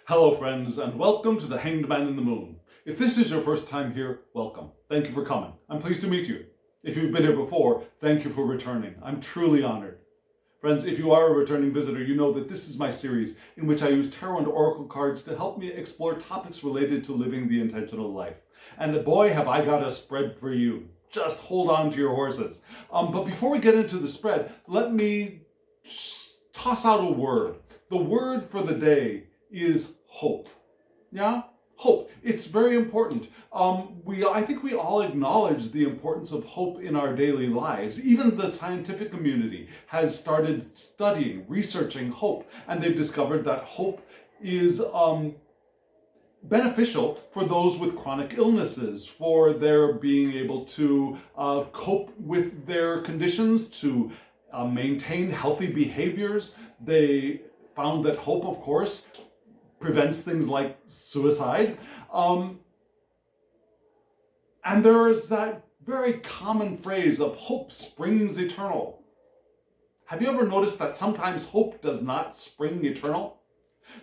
Hello friends, and welcome to the Hanged Man in the Moon. If this is your first time here, welcome. Thank you for coming. I'm pleased to meet you. If you've been here before, thank you for returning. I'm truly honored. Friends, if you are a returning visitor, you know that this is my series in which I use tarot and oracle cards to help me explore topics related to living the intentional life. And boy, have I got a spread for you. Just hold on to your horses. But before we get into the spread, let me toss out a word. The word for the day is hope. Yeah? Hope. It's very important. I think we all acknowledge the importance of hope in our daily lives. Even the scientific community has started studying, researching hope, and they've discovered that hope is beneficial for those with chronic illnesses, for their being able to cope with their conditions, to maintain healthy behaviors. They found that hope, of course, prevents things like suicide. And there is that very common phrase of hope springs eternal. Have you ever noticed that sometimes hope does not spring eternal?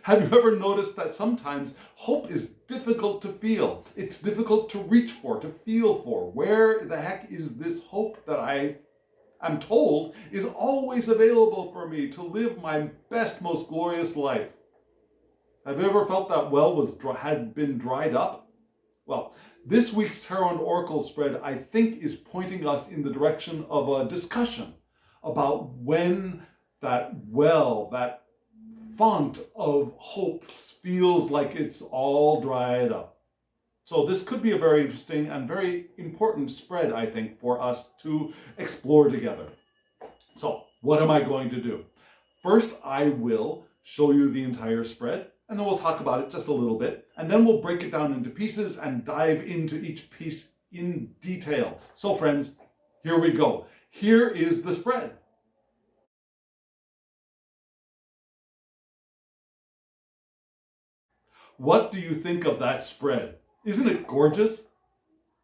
Have you ever noticed that sometimes hope is difficult to feel? It's difficult to reach for, to feel for. Where the heck is this hope that I'm told is always available for me to live my best, most glorious life? Have you ever felt that well had been dried up? Well, this week's Tarot and Oracle spread, I think, is pointing us in the direction of a discussion about when that well, that font of hope feels like it's all dried up. So this could be a very interesting and very important spread, I think, for us to explore together. So what am I going to do? First, I will show you the entire spread, and then we'll talk about it just a little bit, and then we'll break it down into pieces and dive into each piece in detail. So friends, here we go. Here is the spread. What do you think of that spread? Isn't it gorgeous?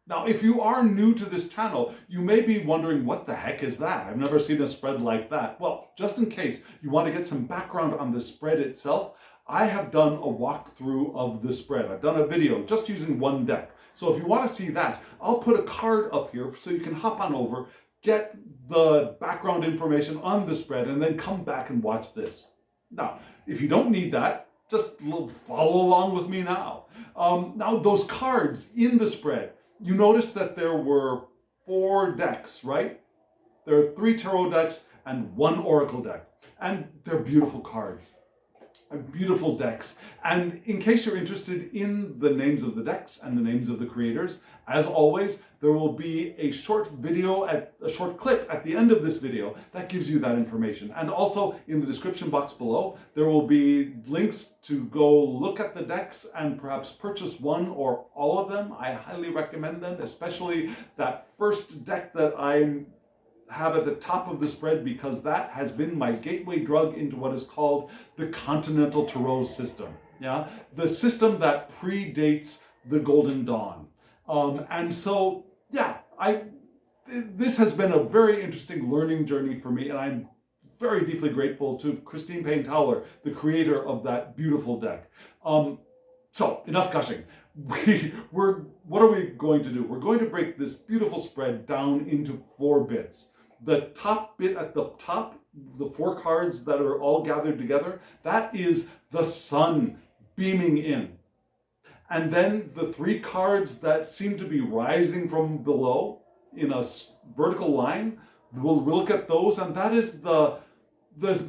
Now, if you are new to this channel, you may be wondering, what the heck is that? I've never seen a spread like that. Well, just in case you want to get some background on the spread itself, I have done a walkthrough of the spread. I've done a video just using one deck. So if you want to see that, I'll put a card up here so you can hop on over, get the background information on the spread, and then come back and watch this. Now, if you don't need that, just follow along with me now. Now, those cards in the spread, you notice that there were 4 decks, right? There are 3 tarot decks and 1 oracle deck. And they're beautiful cards. Beautiful decks. And in case you're interested in the names of the decks and the names of the creators, as always, there will be a short clip at the end of this video that gives you that information. And also in the description box below, there will be links to go look at the decks and perhaps purchase one or all of them. I highly recommend them, especially that first deck that I have at the top of the spread, because that has been my gateway drug into what is called the Continental Tarot system. Yeah, the system that predates the Golden Dawn. And so, yeah, this has been a very interesting learning journey for me, and I'm very deeply grateful to Payne-Towler, the creator of that beautiful deck. So, enough gushing. What are we going to do? We're going to break this beautiful spread down into 4 bits. The top bit at the top, the 4 cards that are all gathered together, that is the sun beaming in. And then the 3 cards that seem to be rising from below in a vertical line, we'll look at those, and that is the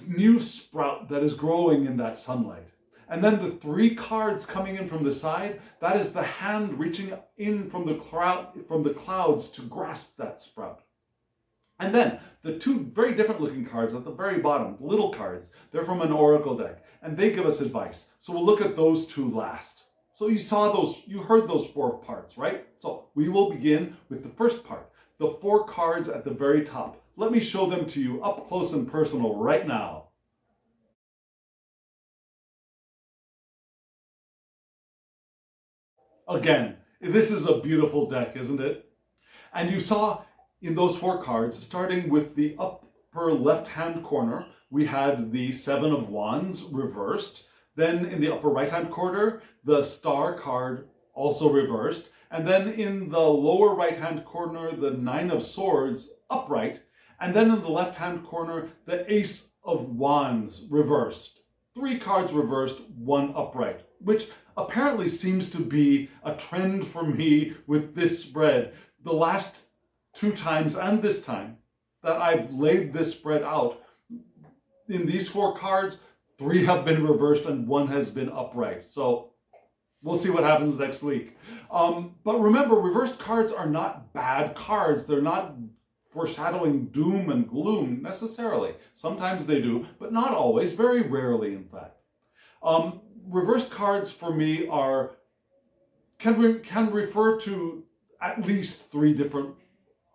new sprout that is growing in that sunlight. And then the 3 cards coming in from the side, that is the hand reaching in from the clouds to grasp that sprout. And then the 2 very different looking cards at the very bottom, little cards, they're from an oracle deck, and they give us advice. So we'll look at those 2 last. So you heard those 4 parts, right? So we will begin with the first part, the 4 cards at the very top. Let me show them to you up close and personal right now. Again, this is a beautiful deck, isn't it? And you saw in those 4 cards, starting with the upper left-hand corner, we had the 7 of Wands reversed. Then in the upper right-hand corner, the star card also reversed. And then in the lower right-hand corner, the 9 of swords upright. And then in the left-hand corner, the Ace of Wands reversed. 3 cards reversed, 1 upright, which apparently seems to be a trend for me with this spread. The last 2 times and this time that I've laid this spread out, in these 4 cards, 3 have been reversed and 1 has been upright. So we'll see what happens next week. But remember, reversed cards are not bad cards. They're not foreshadowing doom and gloom necessarily. Sometimes they do, but not always, very rarely in fact. Reversed cards for me can refer to at least 3 different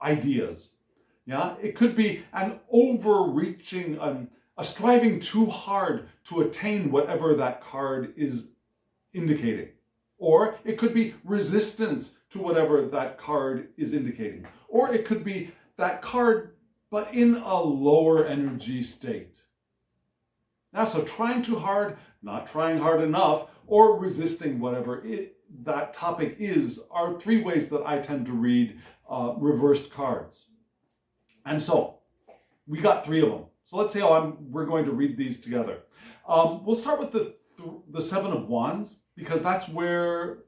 ideas. Yeah, it could be an overreaching, a striving too hard to attain whatever that card is indicating. Or it could be resistance to whatever that card is indicating. Or it could be that card, but in a lower energy state. Now, so trying too hard, not trying hard enough, or resisting whatever that topic is, are 3 ways that I tend to read reversed cards. And so, we got 3 of them. So let's see how we're going to read these together. We'll start with the 7 of Wands, because that's where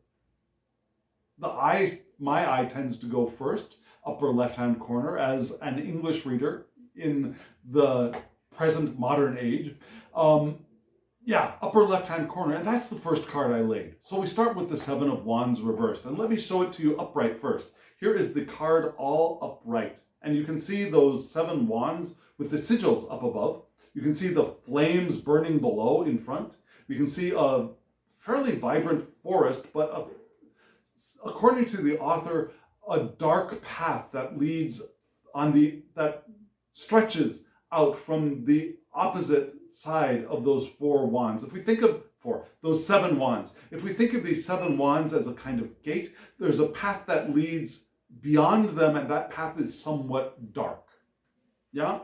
my eye tends to go first, upper left-hand corner, as an English reader in the present modern age. Upper left-hand corner, and that's the first card I laid. So we start with the 7 of Wands reversed, and let me show it to you upright first. Here is the card all upright, and you can see those 7 wands with the sigils up above. You can see the flames burning below in front. You can see a fairly vibrant forest, but according to the author, a dark path that leads that stretches out from the opposite side of those 4 wands. If we think of those 7 wands, if we think of these 7 wands as a kind of gate, there's a path that leads beyond them, and that path is somewhat dark. Yeah?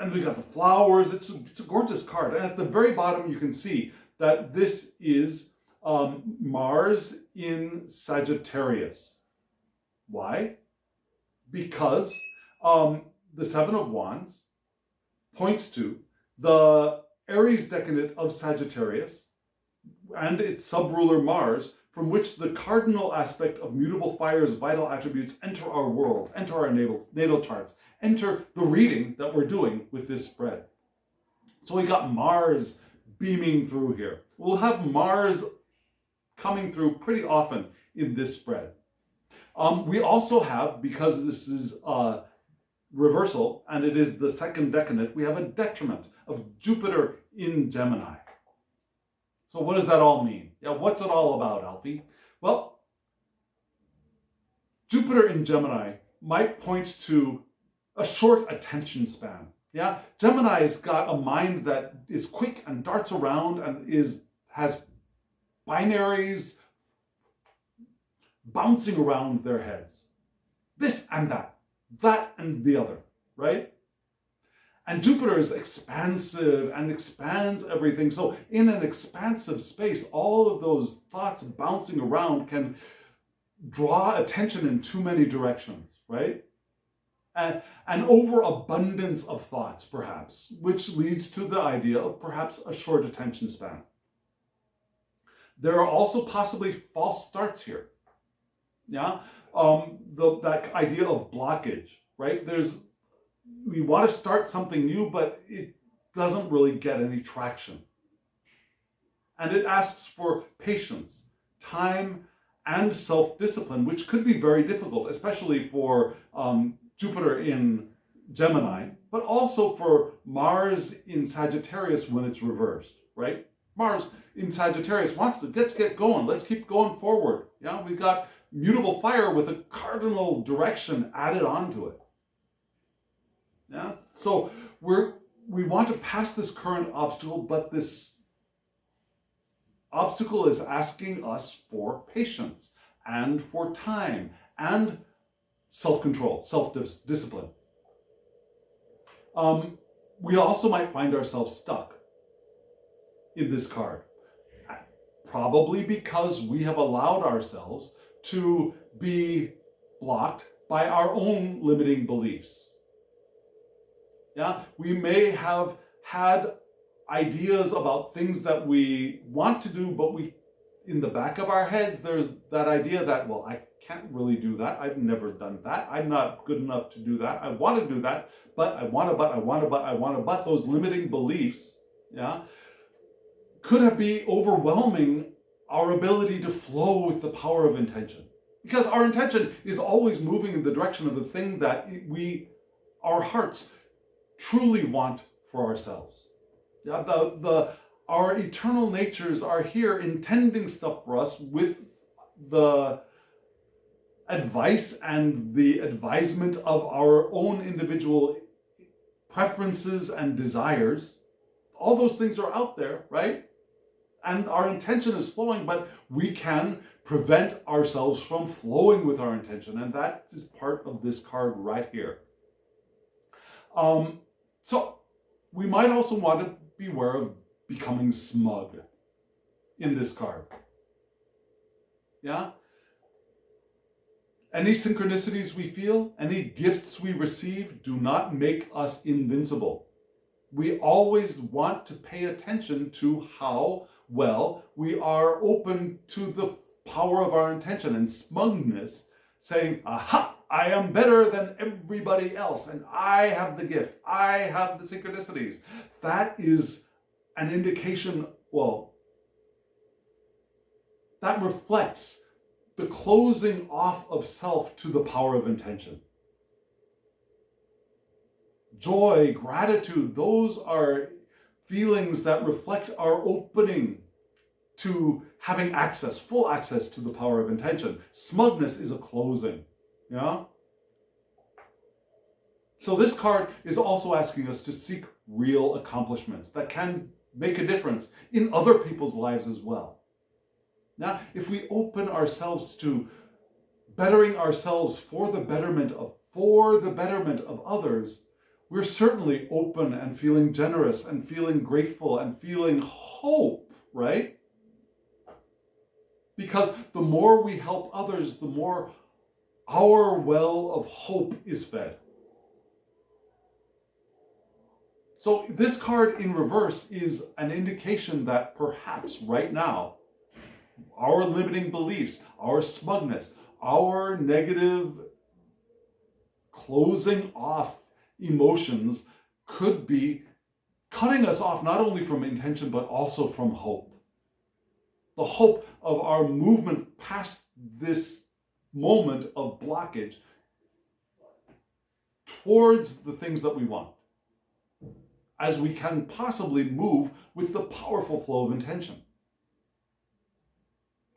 And we got the flowers. It's a gorgeous card. And at the very bottom, you can see that this is Mars in Sagittarius. Why? Because the 7 of Wands points to the Aries decadent of Sagittarius and its subruler Mars, from which the cardinal aspect of mutable fire's vital attributes enter our world, enter our natal charts, enter the reading that we're doing with this spread. So we got Mars beaming through here. We'll have Mars coming through pretty often in this spread. We also have, because this is a reversal and it is the second decadent, we have a detriment of Jupiter in Gemini. So what does that all mean? Yeah, what's it all about, Alfie? Well, Jupiter in Gemini might point to a short attention span. Yeah, Gemini's got a mind that is quick and darts around and has binaries bouncing around their heads. This and that and the other, right? And Jupiter is expansive and expands everything. So in an expansive space, all of those thoughts bouncing around can draw attention in too many directions, right? An overabundance of thoughts, perhaps, which leads to the idea of perhaps a short attention span. There are also possibly false starts here. Yeah, that idea of blockage, right? We want to start something new, but it doesn't really get any traction. And it asks for patience, time, and self-discipline, which could be very difficult, especially for Jupiter in Gemini, but also for Mars in Sagittarius when it's reversed, right? Mars in Sagittarius wants to, let's get going, let's keep going forward. Yeah, we've got mutable fire with a cardinal direction added onto it. Yeah, so we want to pass this current obstacle, but this obstacle is asking us for patience and for time and self-control, self-discipline. We also might find ourselves stuck. in this card. Probably because we have allowed ourselves to be blocked by our own limiting beliefs. Yeah, we may have had ideas about things that we want to do, but in the back of our heads, there's that idea that, well, I can't really do that. I've never done that. I'm not good enough to do that. I want to do that, but I want to, but those limiting beliefs, yeah, could be overwhelming our ability to flow with the power of intention. Because our intention is always moving in the direction of the thing that our hearts truly want for ourselves. Yeah, our eternal natures are here intending stuff for us with the advice and the advisement of our own individual preferences and desires. All those things are out there, right? And our intention is flowing, but we can prevent ourselves from flowing with our intention. And that is part of this card right here. So we might also want to beware of becoming smug in this card. Yeah? Any synchronicities we feel, any gifts we receive do not make us invincible. We always want to pay attention to how well we are open to the power of our intention, and smugness saying, aha, I am better than everybody else and I have the gift, I have the synchronicities. That is an indication, well, that reflects the closing off of self to the power of intention. Joy, gratitude, those are feelings that reflect our opening to having access, full access to the power of intention. Smugness is a closing. Yeah? So this card is also asking us to seek real accomplishments that can make a difference in other people's lives as well. Now, if we open ourselves to bettering ourselves for the betterment of others, we're certainly open and feeling generous and feeling grateful and feeling hope, right? Because the more we help others, the more our well of hope is fed. So this card in reverse is an indication that perhaps right now, our limiting beliefs, our smugness, our negative closing off emotions could be cutting us off not only from intention but also from hope. The hope of our movement past this moment of blockage towards the things that we want, as we can possibly move with the powerful flow of intention.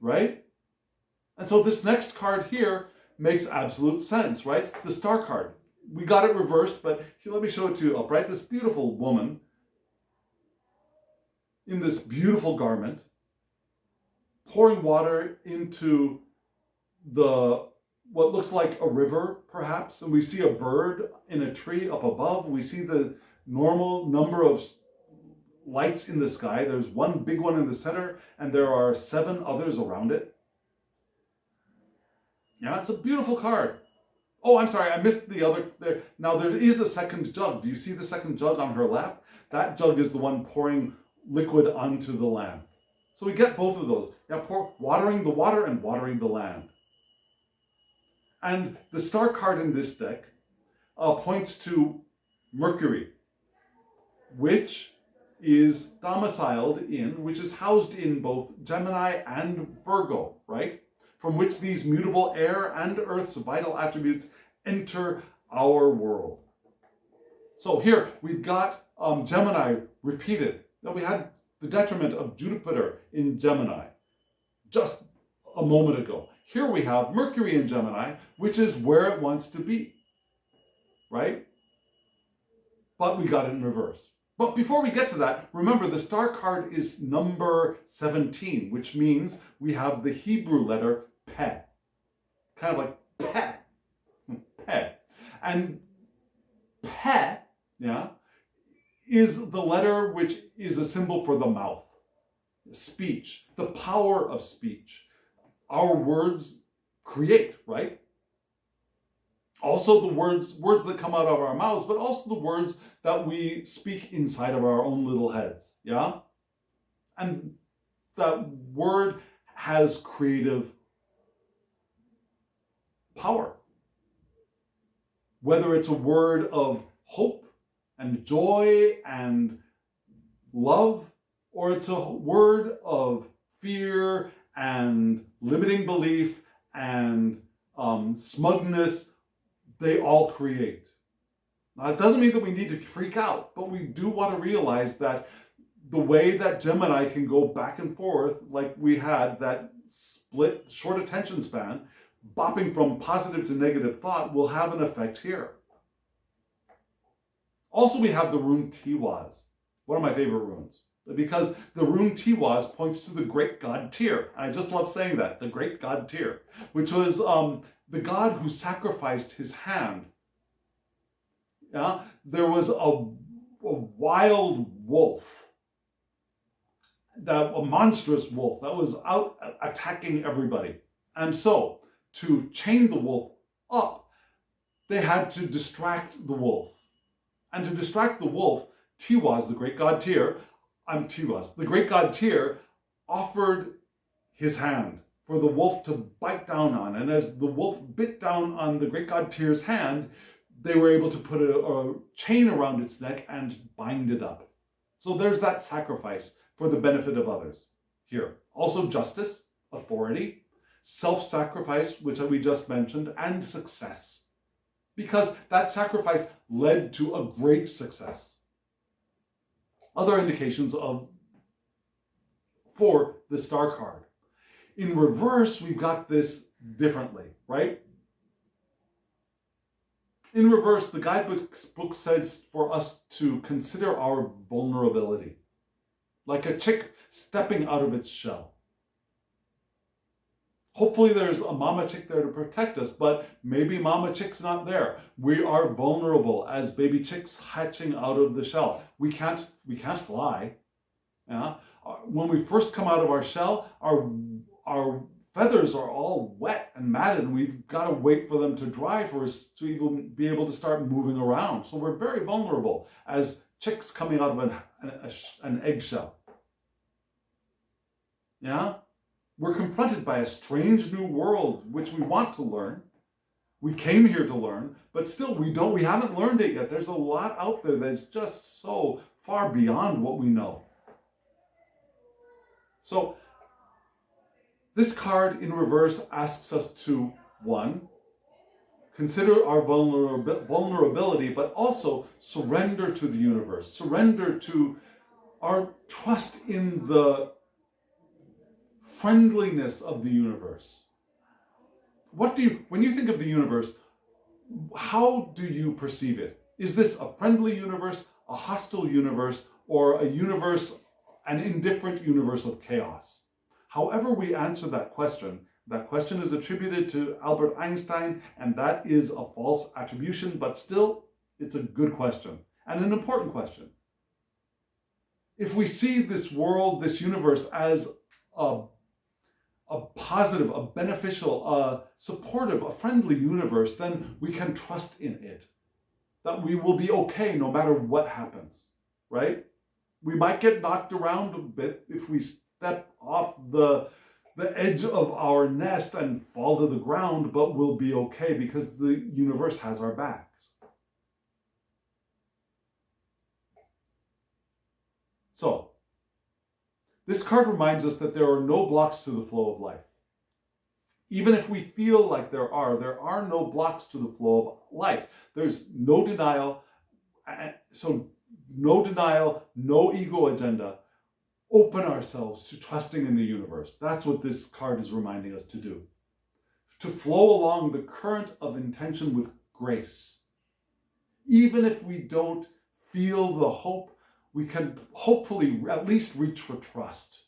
Right? And so this next card here makes absolute sense, right? It's the star card. We got it reversed, but here, let me show it to you upright. This beautiful woman in this beautiful garment, pouring water into what looks like a river, perhaps, and we see a bird in a tree up above. We see the normal number of lights in the sky. There's one big one in the center, and there are 7 others around it. Yeah, it's a beautiful card. Oh, I'm sorry, I missed the other there. Now there is a second jug. Do you see the second jug on her lap? That jug is the one pouring liquid onto the land. So we get both of those. Yeah, watering the water and watering the land. And the star card in this deck points to Mercury, which is which is housed in both Gemini and Virgo, right? From which these mutable air and earth's vital attributes enter our world. So here we've got Gemini repeated. Now we had the detriment of Jupiter in Gemini just a moment ago. Here we have Mercury in Gemini, which is where it wants to be, right? But we got it in reverse. But before we get to that, remember the star card is number 17, which means we have the Hebrew letter Peh. Kind of like Peh. Peh. And Peh, yeah, is the letter which is a symbol for the mouth. speech, the power of speech. Our words create, right? Also the words that come out of our mouths, but also the words that we speak inside of our own little heads, yeah? And that word has creative power. Whether it's a word of hope and joy and love, or it's a word of fear and limiting belief and smugness, they all create. Now, it doesn't mean that we need to freak out, but we do want to realize that the way that Gemini can go back and forth, like we had that split short attention span, bopping from positive to negative thought, will have an effect here. Also, we have the rune Tiwaz, one of my favorite runes, because the rune Tiwaz points to the great god Tyr. And I just love saying that, the great god Tyr, which was the god who sacrificed his hand. Yeah? There was a wild wolf, a monstrous wolf that was out attacking everybody. And so, to chain the wolf up, they had to distract the wolf. And to distract the wolf, Tiwaz, the great god Tyr, the great god Tyr offered his hand for the wolf to bite down on. And as the wolf bit down on the great god Tyr's hand, they were able to put a chain around its neck and bind it up. So there's that sacrifice for the benefit of others here. Also justice, authority, self-sacrifice, which we just mentioned, and success. Because that sacrifice led to a great success. Other indications for the star card. In reverse, we've got this differently, right? In reverse, the guidebook says for us to consider our vulnerability, like a chick stepping out of its shell. Hopefully there's a mama chick there to protect us, but maybe mama chick's not there. We are vulnerable as baby chicks hatching out of the shell. We can't fly. Yeah? When we first come out of our shell, our feathers are all wet and matted, and we've got to wait for them to dry for us to even be able to start moving around. So we're very vulnerable as chicks coming out of an eggshell. Yeah? We're confronted by a strange new world, which we want to learn. We came here to learn, but still we haven't learned it yet. There's a lot out there that's just so far beyond what we know. So, this card in reverse asks us to, 1, consider our vulnerability, but also surrender to the universe. Surrender to our trust in the friendliness of the universe. When you think of the universe, how do you perceive it? Is this a friendly universe, a hostile universe, or an indifferent universe of chaos? However we answer that question is attributed to Albert Einstein, and that is a false attribution, but still, it's a good question, and an important question. If we see this world, this universe, as a positive, a beneficial, a supportive, a friendly universe, then we can trust in it. That we will be okay no matter what happens, right? We might get knocked around a bit if we step off the edge of our nest and fall to the ground, but we'll be okay because the universe has our backs. So, this card reminds us that there are no blocks to the flow of life. Even if we feel like there are no blocks to the flow of life. There's no denial. So no denial, no ego agenda. Open ourselves to trusting in the universe. That's what this card is reminding us to do. To flow along the current of intention with grace. Even if we don't feel the hope, we can hopefully at least reach for trust.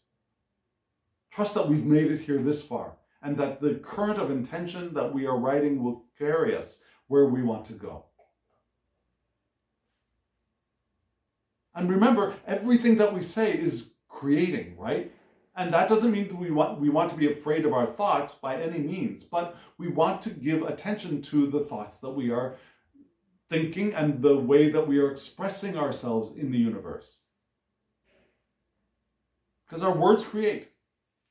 Trust that we've made it here this far, and that the current of intention that we are riding will carry us where we want to go. And remember, everything that we say is creating, right? And that doesn't mean that we want to be afraid of our thoughts by any means, but we want to give attention to the thoughts that we are thinking and the way that we are expressing ourselves in the universe. Because our words create,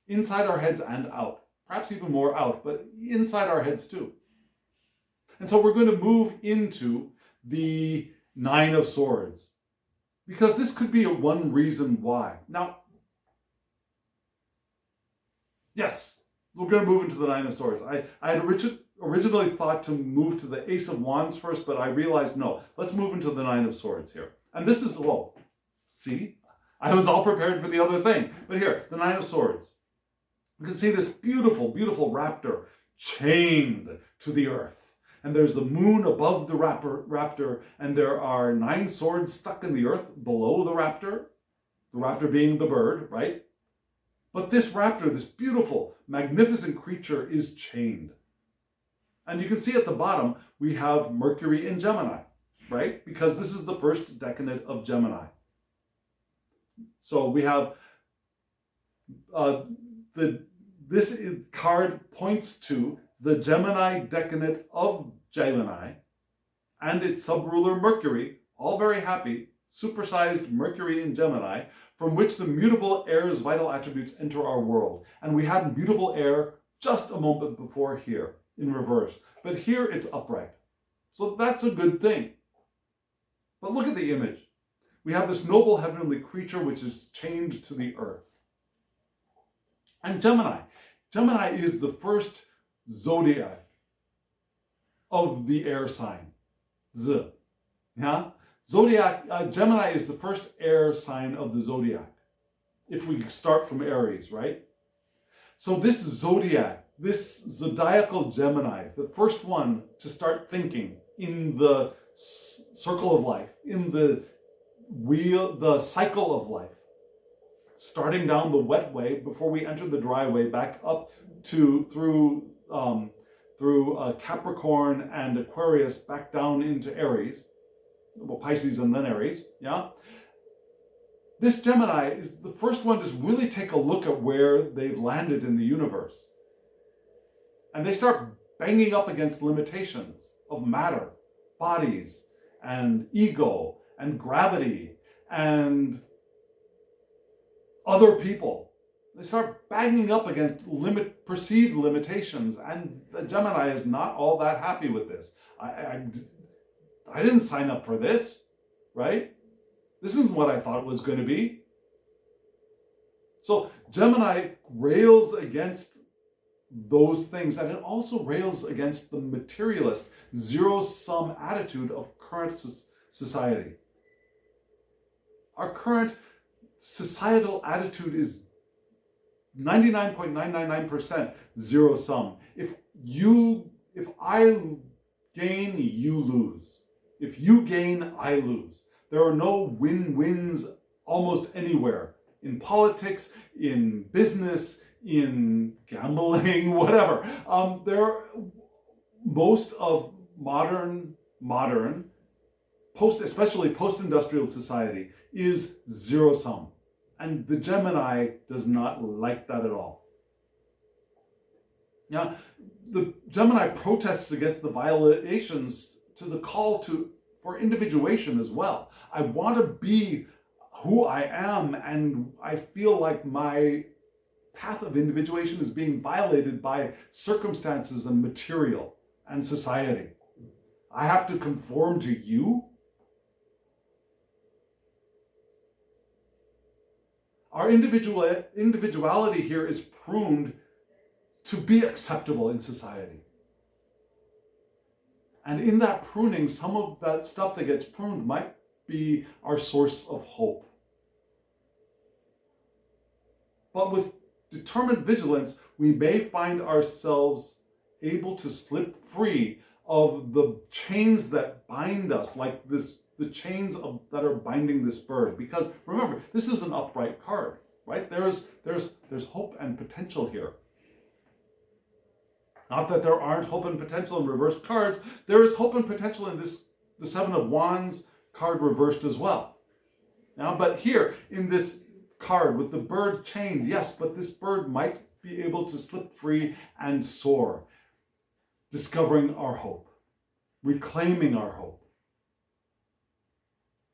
inside our heads and out. Perhaps even more out, but inside our heads too. And so we're going to move into the Nine of Swords, because this could be one reason why. Now, yes, we're going to move into the Nine of Swords. I had originally thought to move to the Ace of Wands first, but I realized, no, let's move into the Nine of Swords here. And this is, well, see, I was all prepared for the other thing. But here, the Nine of Swords. You can see this beautiful, beautiful raptor chained to the earth. And there's the moon above the raptor, and there are 9 swords stuck in the earth below the raptor being the bird, right? But this raptor, this beautiful, magnificent creature, is chained. And you can see at the bottom, we have Mercury in Gemini, right? Because this is the first decade of Gemini. So we have, this card points to the Gemini decade of Gemini and its subruler Mercury, all very happy, supersized Mercury in Gemini, from which the mutable air's vital attributes enter our world. And we had mutable air just a moment before here, in reverse. But here it's upright. So that's a good thing. But look at the image. We have this noble heavenly creature which is chained to the earth. And Gemini. Gemini is the first zodiac of the air sign. Z. Yeah? Gemini is the first air sign of the zodiac. If we start from Aries, right? So this zodiac, this zodiacal Gemini, the first one to start thinking in the circle of life, in the cycle of life, starting down the wet way before we enter the dry way, back up to through Capricorn and Aquarius, back down into Aries, well, Pisces and then Aries, yeah? This Gemini is the first one to really take a look at where they've landed in the universe. And they start banging up against limitations of matter, bodies, and ego, and gravity, and other people. They start banging up against perceived limitations, and the Gemini is not all that happy with this. I didn't sign up for this, right? This isn't what I thought it was going to be. So Gemini rails against those things, and it also rails against the materialist, zero-sum attitude of current society. Our current societal attitude is 99.999% zero-sum. If I gain, you lose. If you gain, I lose. There are no win-wins almost anywhere. In politics, in business, in gambling, whatever. Most of modern, especially post-industrial society, is zero-sum. And the Gemini does not like that at all. Now, the Gemini protests against the violations to the call for individuation as well. I want to be who I am, and I feel like my path of individuation is being violated by circumstances and material and society. I have to conform to you. Our individuality here is pruned to be acceptable in society. And in that pruning, some of that stuff that gets pruned might be our source of hope. But with determined vigilance, we may find ourselves able to slip free of the chains that bind us, like the chains that are binding this bird. Because remember, this is an upright card, right? There's hope and potential here. Not that there aren't hope and potential in reversed cards. There is hope and potential in the Seven of Wands card reversed as well. Now, but here in this card with the bird chained. Yes, but this bird might be able to slip free and soar, discovering our hope, reclaiming our hope.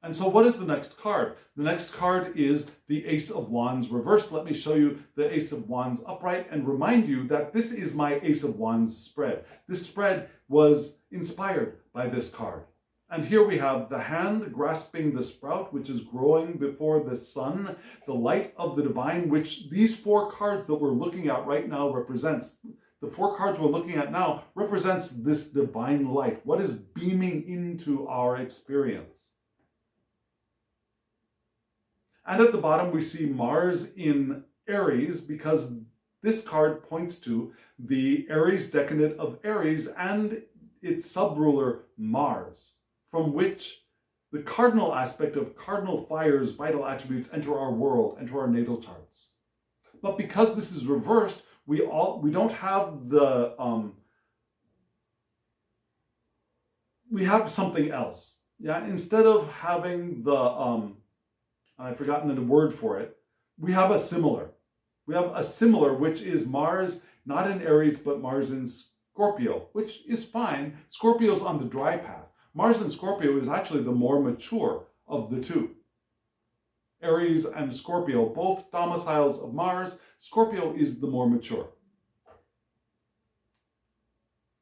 And so what is the next card? The next card is the Ace of Wands reversed. Let me show you the Ace of Wands upright and remind you that this is my Ace of Wands spread. This spread was inspired by this card. And here we have the hand grasping the sprout, which is growing before the sun, the light of the divine, which these four cards that we're looking at right now represents. The four cards we're looking at now represents this divine light, what is beaming into our experience. And at the bottom, we see Mars in Aries, because this card points to the Aries decadent of Aries and its subruler Mars, from which the cardinal aspect of cardinal fire's vital attributes enter our world, enter our natal charts. But because this is reversed, we don't have the we have something else. Yeah, instead of having the I've forgotten the word for it, we have a similar. We have a similar, which is Mars, not in Aries, but Mars in Scorpio, which is fine. Scorpio's on the dry path. Mars in Scorpio is actually the more mature of the two. Aries and Scorpio, both domiciles of Mars. Scorpio is the more mature.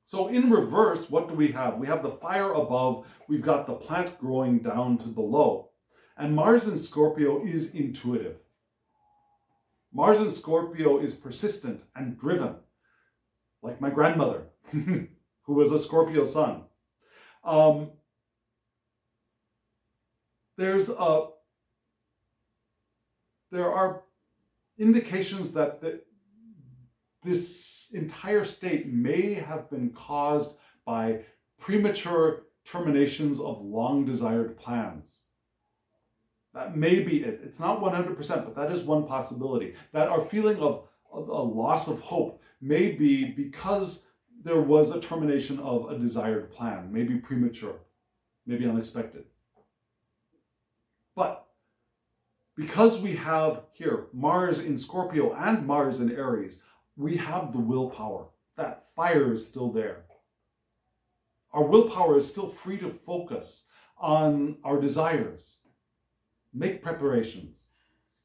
So in reverse, what do we have? We have the fire above. We've got the plant growing down to below. And Mars in Scorpio is intuitive. Mars in Scorpio is persistent and driven, like my grandmother, who was a Scorpio sun. There are indications that this entire state may have been caused by premature terminations of long-desired plans. That may be it. It's not 100%, but that is one possibility. That our feeling of a loss of hope may be because there was a termination of a desired plan, maybe premature, maybe unexpected. But because we have here Mars in Scorpio and Mars in Aries, we have the willpower. That fire is still there. Our willpower is still free to focus on our desires, make preparations,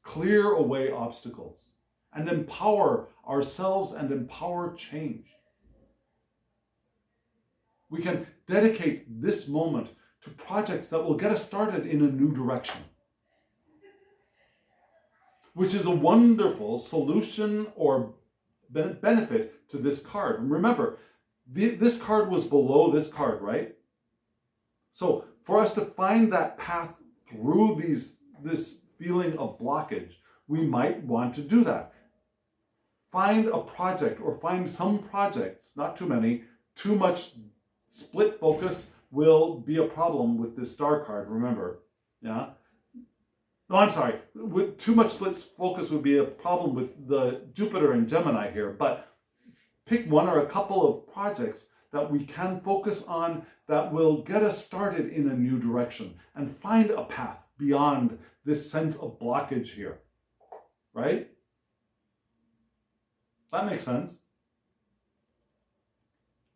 clear away obstacles, and empower ourselves and empower change. We can dedicate this moment to projects that will get us started in a new direction, which is a wonderful solution or benefit to this card. And remember, this card was below this card, right? So for us to find that path through this feeling of blockage, we might want to do that. Find a project or find some projects, not too many. Too much split focus will be a problem with this star card, remember. Yeah? No, I'm sorry. With too much split focus would be a problem with the Jupiter and Gemini here, but pick one or a couple of projects that we can focus on that will get us started in a new direction and find a path beyond this sense of blockage here, right? That makes sense.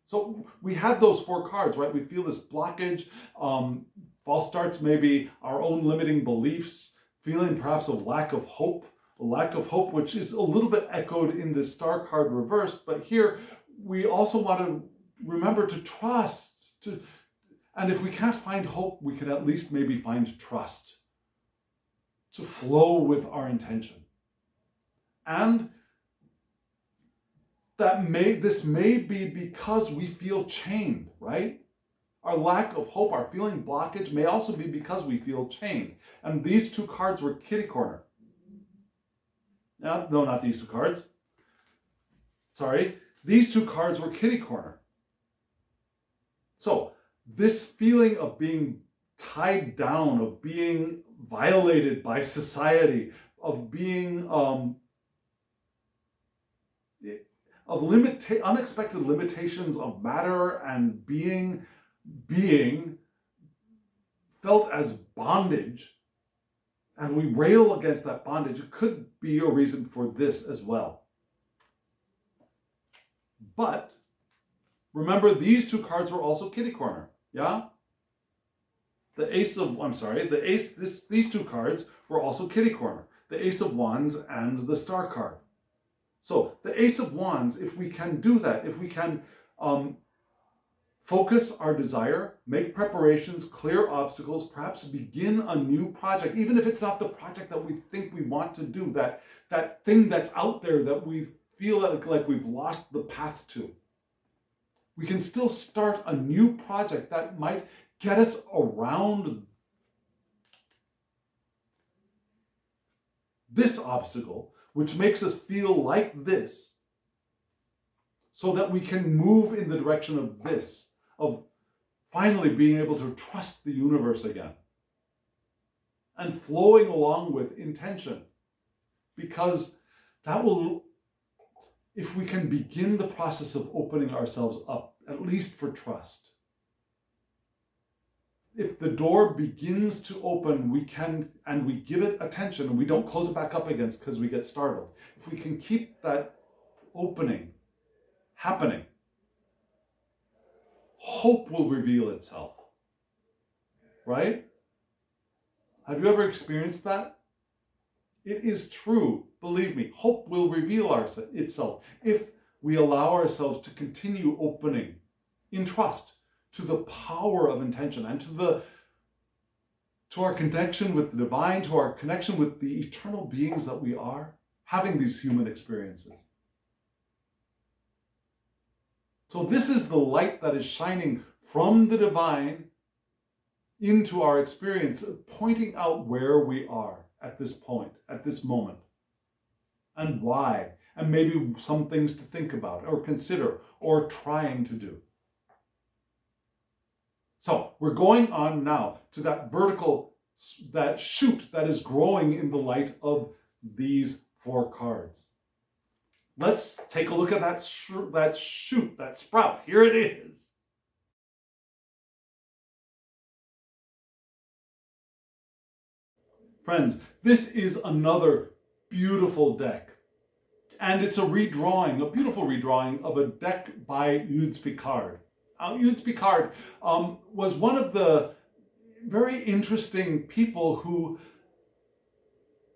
So we had those four cards, right? We feel this blockage, false starts, maybe our own limiting beliefs, feeling perhaps a lack of hope, which is a little bit echoed in the star card reversed. But here we also want to remember to trust. And if we can't find hope, we can at least maybe find trust to flow with our intention. And this may be because we feel chained, right? Our lack of hope, our feeling blockage may also be because we feel chained. And these two cards were kitty corner. No, not these two cards. Sorry. These two cards were kitty corner. So this feeling of being tied down, of being violated by society, of being unexpected limitations of matter and being felt as bondage and we rail against that bondage, it could be a reason for this as well. But remember, these two cards were also kitty corner, yeah? These two cards were also kitty corner. The Ace of Wands and the Star card. So the Ace of Wands, if we can do that, if we can focus our desire, make preparations, clear obstacles, perhaps begin a new project, even if it's not the project that we think we want to do, that thing that's out there that we feel like we've lost the path to. We can still start a new project that might get us around this obstacle, which makes us feel like this, so that we can move in the direction of this, of finally being able to trust the universe again and flowing along with intention. Because that will, if we can begin the process of opening ourselves up, at least for trust. If the door begins to open, we can, and we give it attention, and we don't close it back up again because we get startled. If we can keep that opening happening, hope will reveal itself. Right? Have you ever experienced that? It is true. Believe me, hope will reveal itself if we allow ourselves to continue opening in trust to the power of intention and to our connection with the divine, to our connection with the eternal beings that we are, having these human experiences. So this is the light that is shining from the divine into our experience, pointing out where we are at this point, at this moment, and why, and maybe some things to think about or consider or trying to do. So we're going on now to that vertical, that shoot that is growing in the light of these four cards. Let's take a look at that shoot, that sprout. Here it is. Friends, this is another beautiful deck. And it's a redrawing, a beautiful redrawing of a deck by Eudes Picard. Eudes Picard was one of the very interesting people who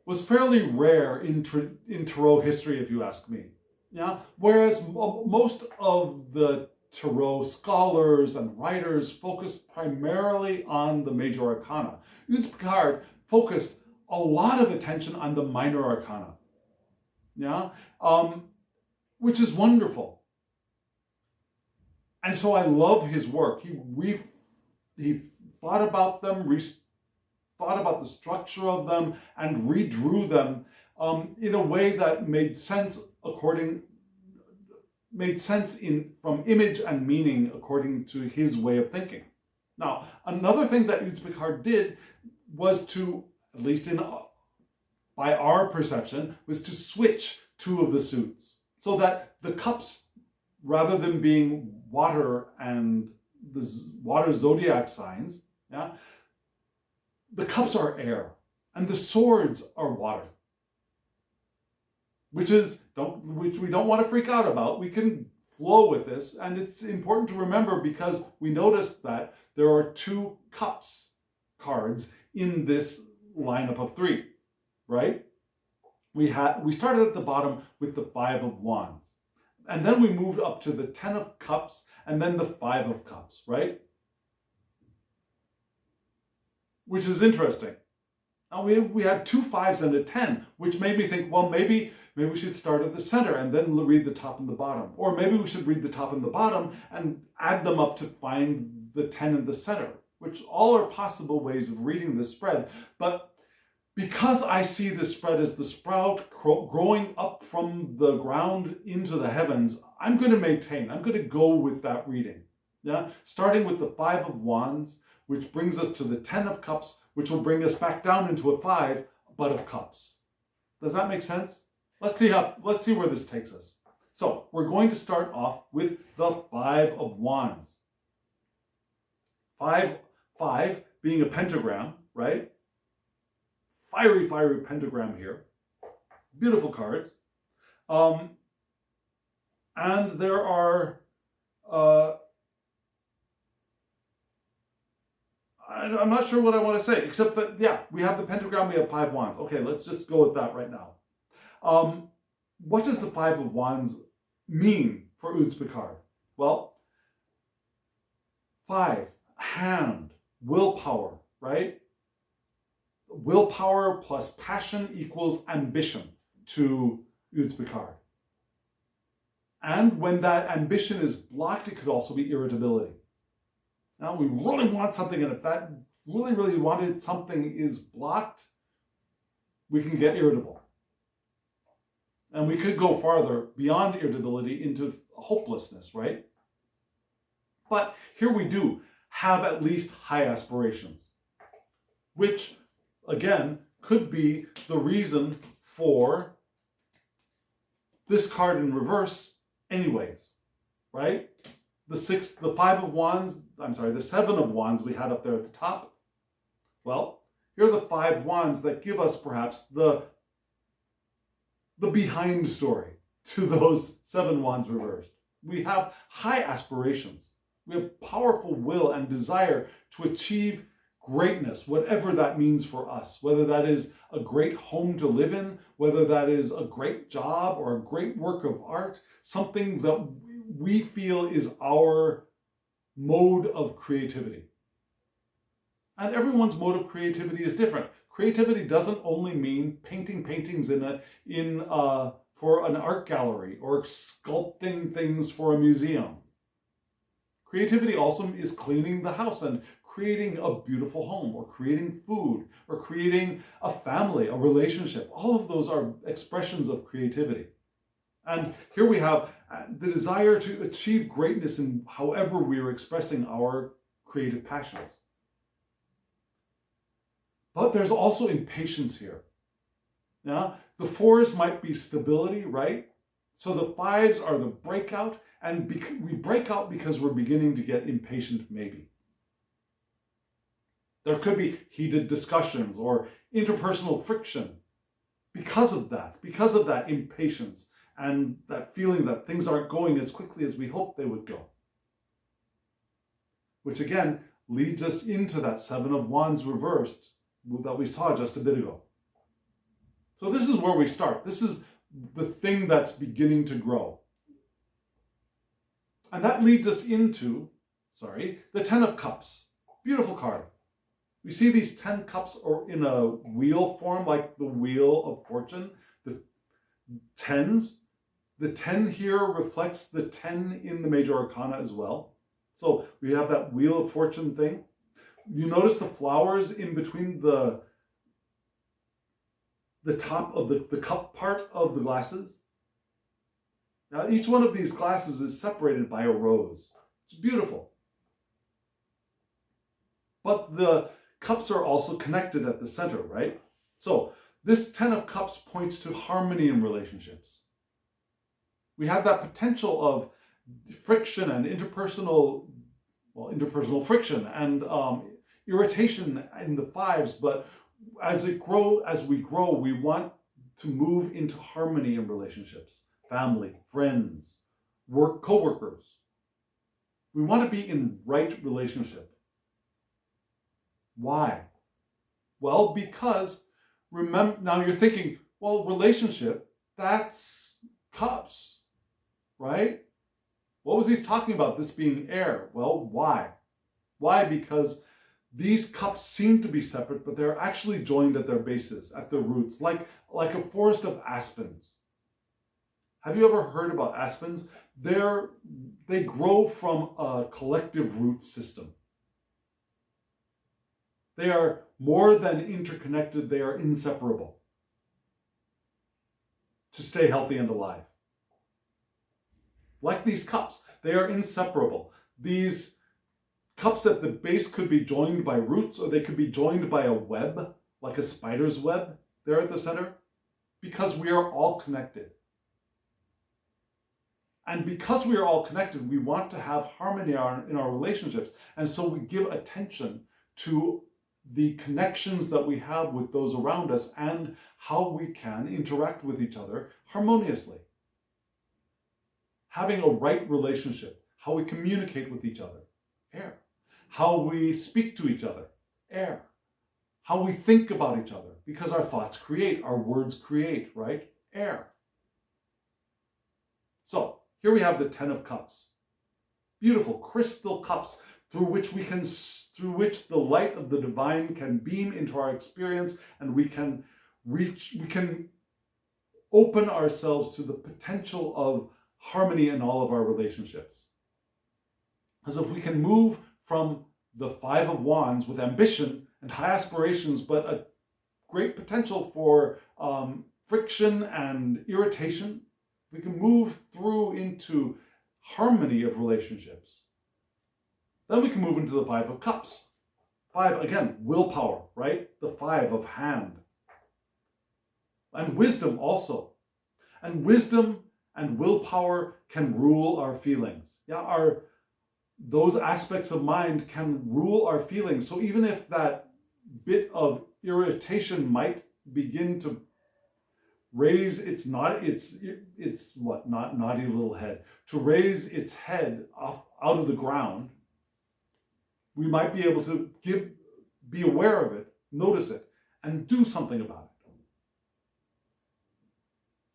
was fairly rare in Tarot history, if you ask me. Yeah? Whereas most of the Tarot scholars and writers focused primarily on the major arcana. Eudes Picard focused a lot of attention on the minor arcana. Yeah? Which is wonderful. And so I love his work. He thought about them, thought about the structure of them, and redrew them in a way that made sense from image and meaning according to his way of thinking. Now, another thing that Eudes Picard did was to, at least by our perception, was to switch two of the suits so that the cups, rather than being water and the water zodiac signs, yeah, the cups are air and the swords are water, which we don't want to freak out about. We can flow with this, and it's important to remember because we noticed that there are two cups cards in this lineup of three, right? We started at the bottom with the Five of Wands. And then we moved up to the 10 of Cups and then the 5 of Cups, right? Which is interesting. Now we had two 5s and a 10, which made me think, well, maybe we should start at the center and then read the top and the bottom. Or maybe we should read the top and the bottom and add them up to find the 10 in the center, which all are possible ways of reading this spread. But because I see this spread as the sprout growing up from the ground into the heavens, I'm going to go with that reading. Yeah, starting with the 5 of Wands, which brings us to the 10 of Cups, which will bring us back down into a 5, but of Cups. Does that make sense? Let's see where this takes us. So we're going to start off with the 5 of Wands. 5 being a pentagram, right? fiery, fiery pentagram here. Beautiful cards. And there are, I'm not sure what I want to say, except that, yeah, we have the pentagram, we have 5 wands. Okay, let's just go with that right now. What does the 5 of wands mean for Oud's Picard? Well, 5, hand, willpower, right? Willpower plus passion equals ambition to Oud's Picard. And when that ambition is blocked, it could also be irritability. Now, we really want something, and if that really, really wanted something is blocked, we can get irritable. And we could go farther beyond irritability into hopelessness, right? But here we do have at least high aspirations, which, again, could be the reason for this card in reverse anyways, right? The 7 of wands we had up there at the top. Well, here are the 5 wands that give us perhaps the behind story to those 7 wands reversed. We have high aspirations. We have powerful will and desire to achieve greatness, whatever that means for us, whether that is a great home to live in, whether that is a great job or a great work of art, something that we feel is our mode of creativity. And everyone's mode of creativity is different. Creativity doesn't only mean painting paintings for an art gallery or sculpting things for a museum. Creativity also is cleaning the house and creating a beautiful home, or creating food, or creating a family, a relationship. All of those are expressions of creativity. And here we have the desire to achieve greatness in however we are expressing our creative passions. But there's also impatience here. Now, the 4s might be stability, right? So the 5s are the breakout, and we break out because we're beginning to get impatient, maybe. There could be heated discussions or interpersonal friction because of that impatience and that feeling that things aren't going as quickly as we hoped they would go. Which again leads us into that 7 of wands reversed that we saw just a bit ago. So this is where we start. This is the thing that's beginning to grow. And that leads us into, the 10 of cups. Beautiful card. We see these 10 cups are in a wheel form, like the wheel of fortune, the 10s. The 10 here reflects the 10 in the major arcana as well. So we have that wheel of fortune thing. You notice the flowers in between the top of the cup part of the glasses. Now each one of these glasses is separated by a rose. It's beautiful. But the cups are also connected at the center, right? So this 10 of cups points to harmony in relationships. We have that potential of friction and interpersonal friction and irritation in the 5s, but as we grow, we want to move into harmony in relationships, family, friends, co-workers. We want to be in right relationship. Why? Well, because remember, now you're thinking, well, relationship, that's cups, right? What was he talking about, this being air? Well, why? Why? Because these cups seem to be separate, but they're actually joined at their bases, at their roots, like a forest of aspens. Have you ever heard about aspens? They grow from a collective root system. They are more than interconnected, they are inseparable to stay healthy and alive. Like these cups, they are inseparable. These cups at the base could be joined by roots, or they could be joined by a web, like a spider's web there at the center, because we are all connected. And because we are all connected, we want to have harmony in our relationships, and so we give attention to the connections that we have with those around us and how we can interact with each other harmoniously. Having a right relationship, how we communicate with each other, air. How we speak to each other, air. How we think about each other, because our thoughts create, our words create, right? Air. So here we have the 10 of Cups. Beautiful crystal cups through which the light of the divine can beam into our experience, and we can open ourselves to the potential of harmony in all of our relationships. As if we can move from the 5 of Wands with ambition and high aspirations, but a great potential for friction and irritation, we can move through into harmony of relationships. Then we can move into the 5 of Cups. 5, again, willpower, right? The 5 of hand. And wisdom also. And wisdom and willpower can rule our feelings. Yeah, those aspects of mind can rule our feelings. So even if that bit of irritation might begin to raise its naughty little head, to raise its head out of the ground, we might be able to be aware of it, notice it, and do something about it.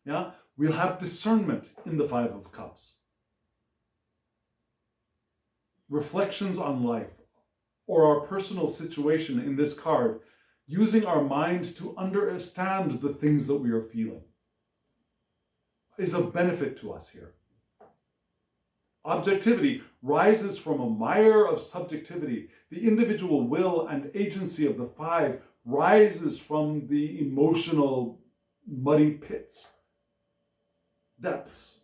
Yeah, we'll have discernment in the 5 of Cups. Reflections on life or our personal situation in this card, using our mind to understand the things that we are feeling, is of benefit to us here. Objectivity rises from a mire of subjectivity. The individual will and agency of the 5 rises from the emotional muddy pits, depths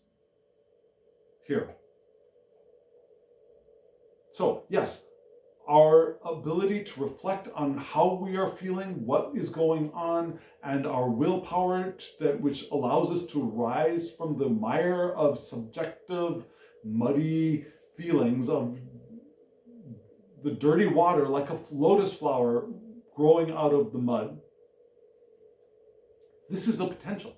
here. So yes, our ability to reflect on how we are feeling, what is going on, and our willpower which allows us to rise from the mire of subjective, muddy feelings of the dirty water, like a lotus flower growing out of the mud. This is a potential.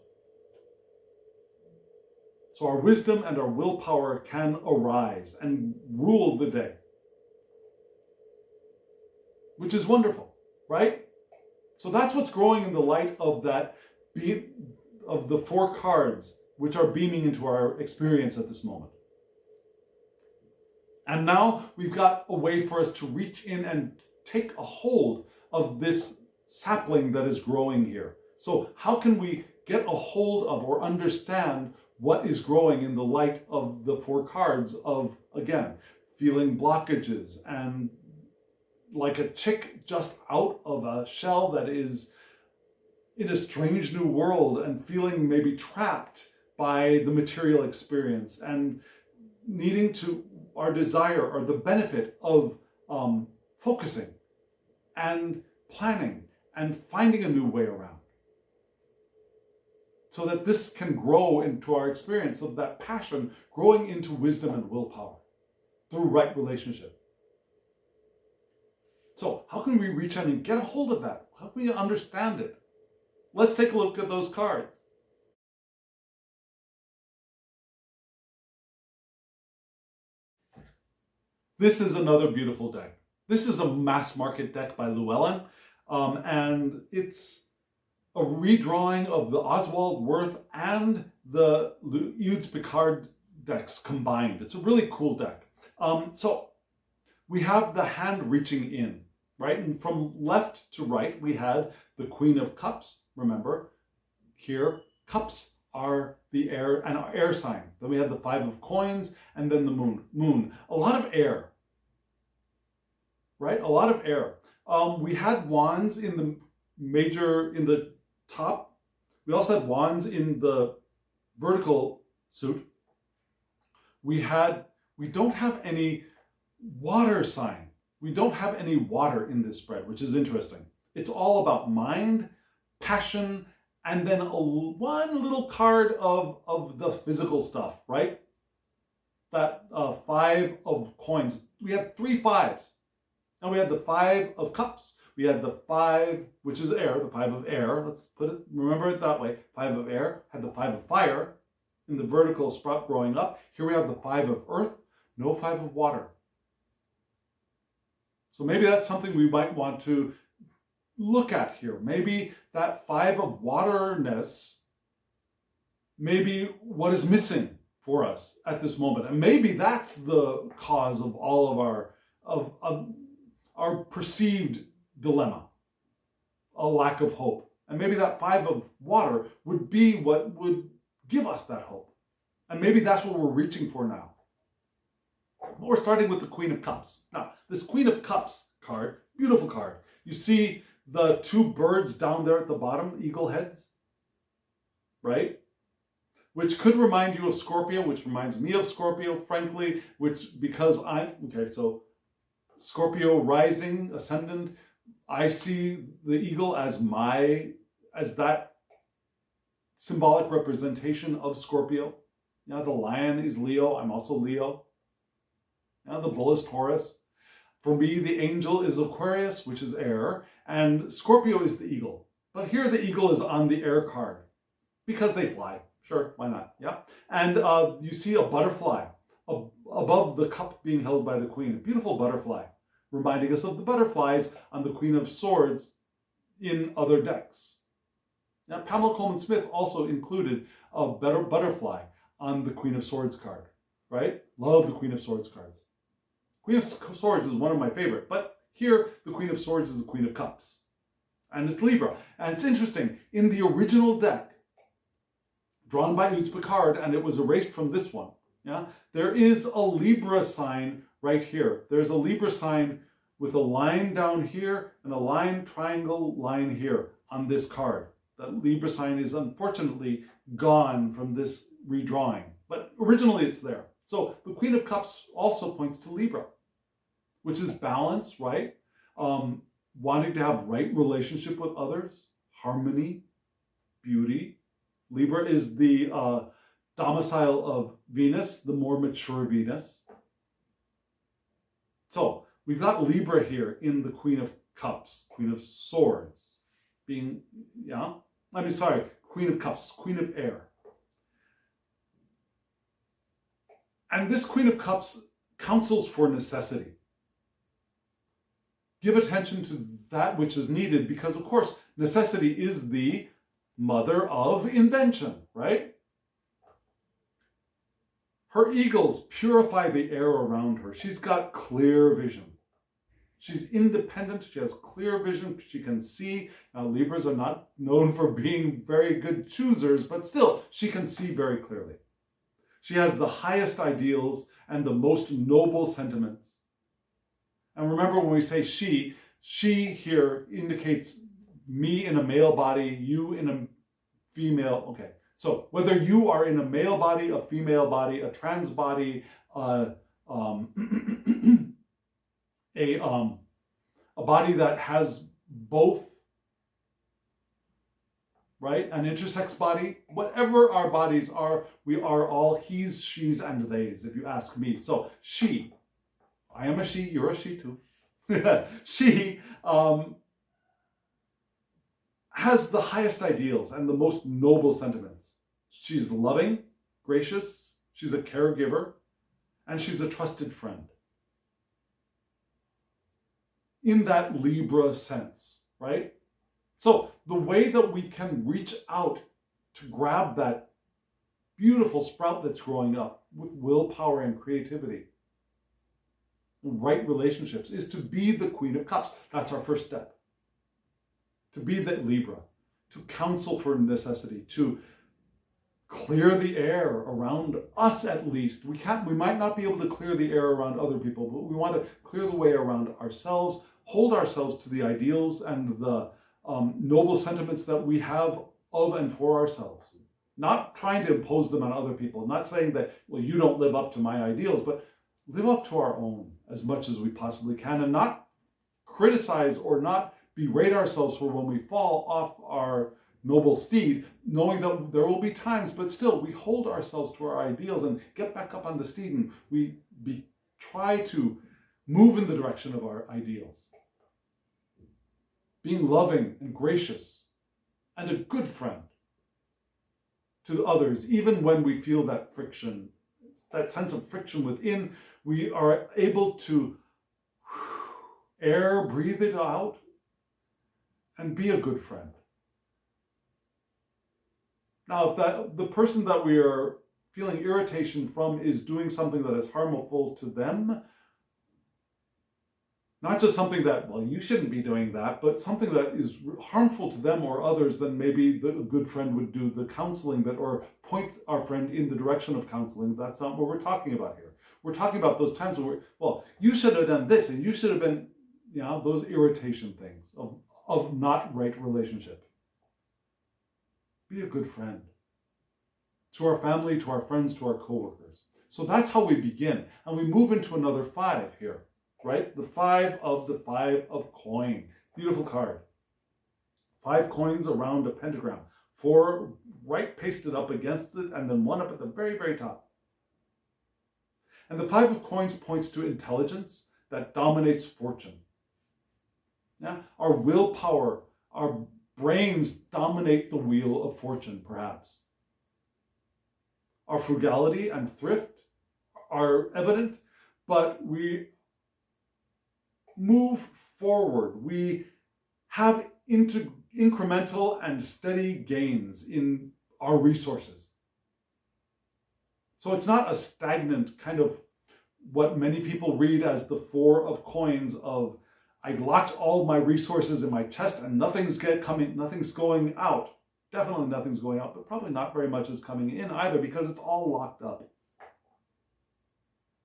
So our wisdom and our willpower can arise and rule the day, which is wonderful, right? So that's what's growing in the light of of the 4 cards, which are beaming into our experience at this moment. And now we've got a way for us to reach in and take a hold of this sapling that is growing here. So how can we get a hold of or understand what is growing in the light of the 4 cards of, again, feeling blockages and like a chick just out of a shell that is in a strange new world and feeling maybe trapped by the material experience and needing to, our desire or the benefit of focusing and planning and finding a new way around. So that this can grow into our experience of that passion growing into wisdom and willpower through right relationship. So how can we reach out and get a hold of that? How can we understand it? Let's take a look at those cards. This is another beautiful deck. This is a mass market deck by Llewellyn, and it's a redrawing of the Oswald Worth and the Eudes Picard decks combined. It's a really cool deck. So we have the hand reaching in, right? And from left to right, we had the Queen of Cups. Remember, here, cups are the air, an air sign. Then we have the 5 of Coins, and then the moon. A lot of air, right? A lot of air. We had wands in the top. We also had wands in the vertical suit. We don't have any water sign. We don't have any water in this spread, which is interesting. It's all about mind, passion, and then one little card of the physical stuff, right? That 5 of Coins. We have 3 5s. And we had the 5 of cups. We had the 5, which is air, the 5 of air. Let's remember it that way. 5 of air, had the 5 of fire in the vertical sprout growing up. Here we have the 5 of earth, no 5 of water. So maybe that's something we might want to look at here. Maybe that 5 of waterness, maybe what is missing for us at this moment. And maybe that's the cause of all of our perceived dilemma, a lack of hope. And maybe that 5 of water would be what would give us that hope. And maybe that's what we're reaching for now. But we're starting with the Queen of Cups. Now, this Queen of Cups card, beautiful card. You see the 2 birds down there at the bottom, eagle heads, right? Which could remind you of Scorpio, which reminds me of Scorpio, frankly, so Scorpio rising, ascendant, I see the eagle as that symbolic representation of Scorpio. Now the lion is Leo, I'm also Leo. Now the bull is Taurus. For me, the angel is Aquarius, which is air, and Scorpio is the eagle. But here the eagle is on the air card because they fly. Sure, why not? Yeah. And you see a butterfly above the cup being held by the queen. A beautiful butterfly, reminding us of the butterflies on the Queen of Swords in other decks. Now, Pamela Coleman Smith also included a better butterfly on the Queen of Swords card, right? Love the Queen of Swords cards. Queen of Swords is one of my favorite, but here the Queen of Swords is the Queen of Cups. And it's Libra. And it's interesting, in the original deck, drawn by Utz Picard, and it was erased from this one, yeah, there is a Libra sign right here. There's a Libra sign with a line down here and a line, triangle line here on this card. That Libra sign is unfortunately gone from this redrawing, but originally it's there. So the Queen of Cups also points to Libra, which is balance, right? Wanting to have right relationship with others, harmony, beauty. Libra is the domicile of Venus, the more mature Venus. So we've got Libra here in the Queen of Cups, Queen of Swords, being, Queen of Cups, Queen of Air. And this Queen of Cups counsels for necessity. Give attention to that which is needed because, of course, necessity is the mother of invention, right? Her eagles purify the air around her. She's got clear vision. She's independent. She has clear vision. She can see. Now, Libras are not known for being very good choosers, but still, she can see very clearly. She has the highest ideals and the most noble sentiments. And remember when we say she here indicates me in a male body, you in a female. Okay, so whether you are in a male body, a female body, a trans body, a body that has both, right? An intersex body, whatever our bodies are, we are all he's, she's, and theys, if you ask me. So she, I am a she, you're a she too. She has the highest ideals and the most noble sentiments. She's loving, gracious, she's a caregiver, and she's a trusted friend. In that Libra sense, right? So the way that we can reach out to grab that beautiful sprout that's growing up with willpower and creativity, right relationships, is to be the Queen of Cups. That's our first step. To be the Libra, to counsel for necessity, to clear the air around us at least. We might not be able to clear the air around other people, but we want to clear the way around ourselves, hold ourselves to the ideals and the noble sentiments that we have of and for ourselves. Not trying to impose them on other people, not saying that, well, you don't live up to my ideals, but live up to our own as much as we possibly can, and not criticize or not berate ourselves for when we fall off our noble steed, knowing that there will be times, but still we hold ourselves to our ideals and get back up on the steed, and we try to move in the direction of our ideals. Being loving and gracious and a good friend to others, even when we feel that friction, that sense of friction within, we are able to breathe it out and be a good friend. Now, if the person that we are feeling irritation from is doing something that is harmful to them, not just something that, well, you shouldn't be doing that, but something that is harmful to them or others, then maybe a good friend would do the counseling bit or point our friend in the direction of counseling. That's not what we're talking about here. We're talking about those times where, well, you should have done this and you should have been, those irritation things of not right relationship. Be a good friend to our family, to our friends, to our coworkers. So that's how we begin. And we move into another 5 here. Right? The 5 of coin. Beautiful card. 5 coins around a pentagram. 4 right pasted up against it, and then 1 up at the very, very top. And the 5 of coins points to intelligence that dominates fortune. Yeah? Our willpower, our brains dominate the wheel of fortune, perhaps. Our frugality and thrift are evident, but we move forward. We have incremental and steady gains in our resources. So it's not a stagnant kind of what many people read as the 4 of coins of, I locked all my resources in my chest and nothing's going out. Definitely nothing's going out, but probably not very much is coming in either because it's all locked up.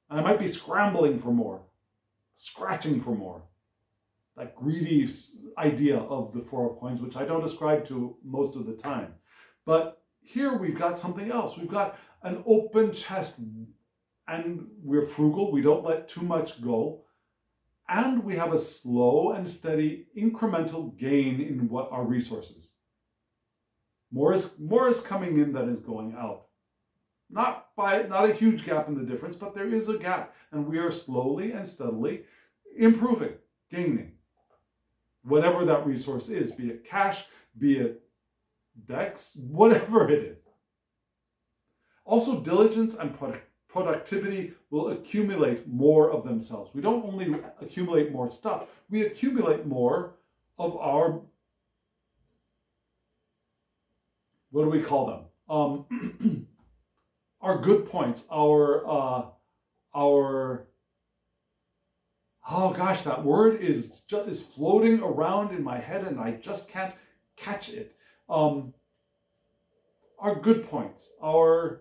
And I might be scrambling for more. Scratching for more. That greedy idea of the 4 of coins, which I don't ascribe to most of the time. But here we've got something else. We've got an open chest, and we're frugal. We don't let too much go. And we have a slow and steady incremental gain in what our resources. More is coming in than is going out. Not a huge gap in the difference, but there is a gap. And we are slowly and steadily improving, gaining. Whatever that resource is, be it cash, be it dex, whatever it is. Also, diligence and productivity will accumulate more of themselves. We don't only accumulate more stuff, we accumulate more of our, what do we call them? Our good points, our oh gosh, that word is floating around in my head and I just can't catch it. Our good points, not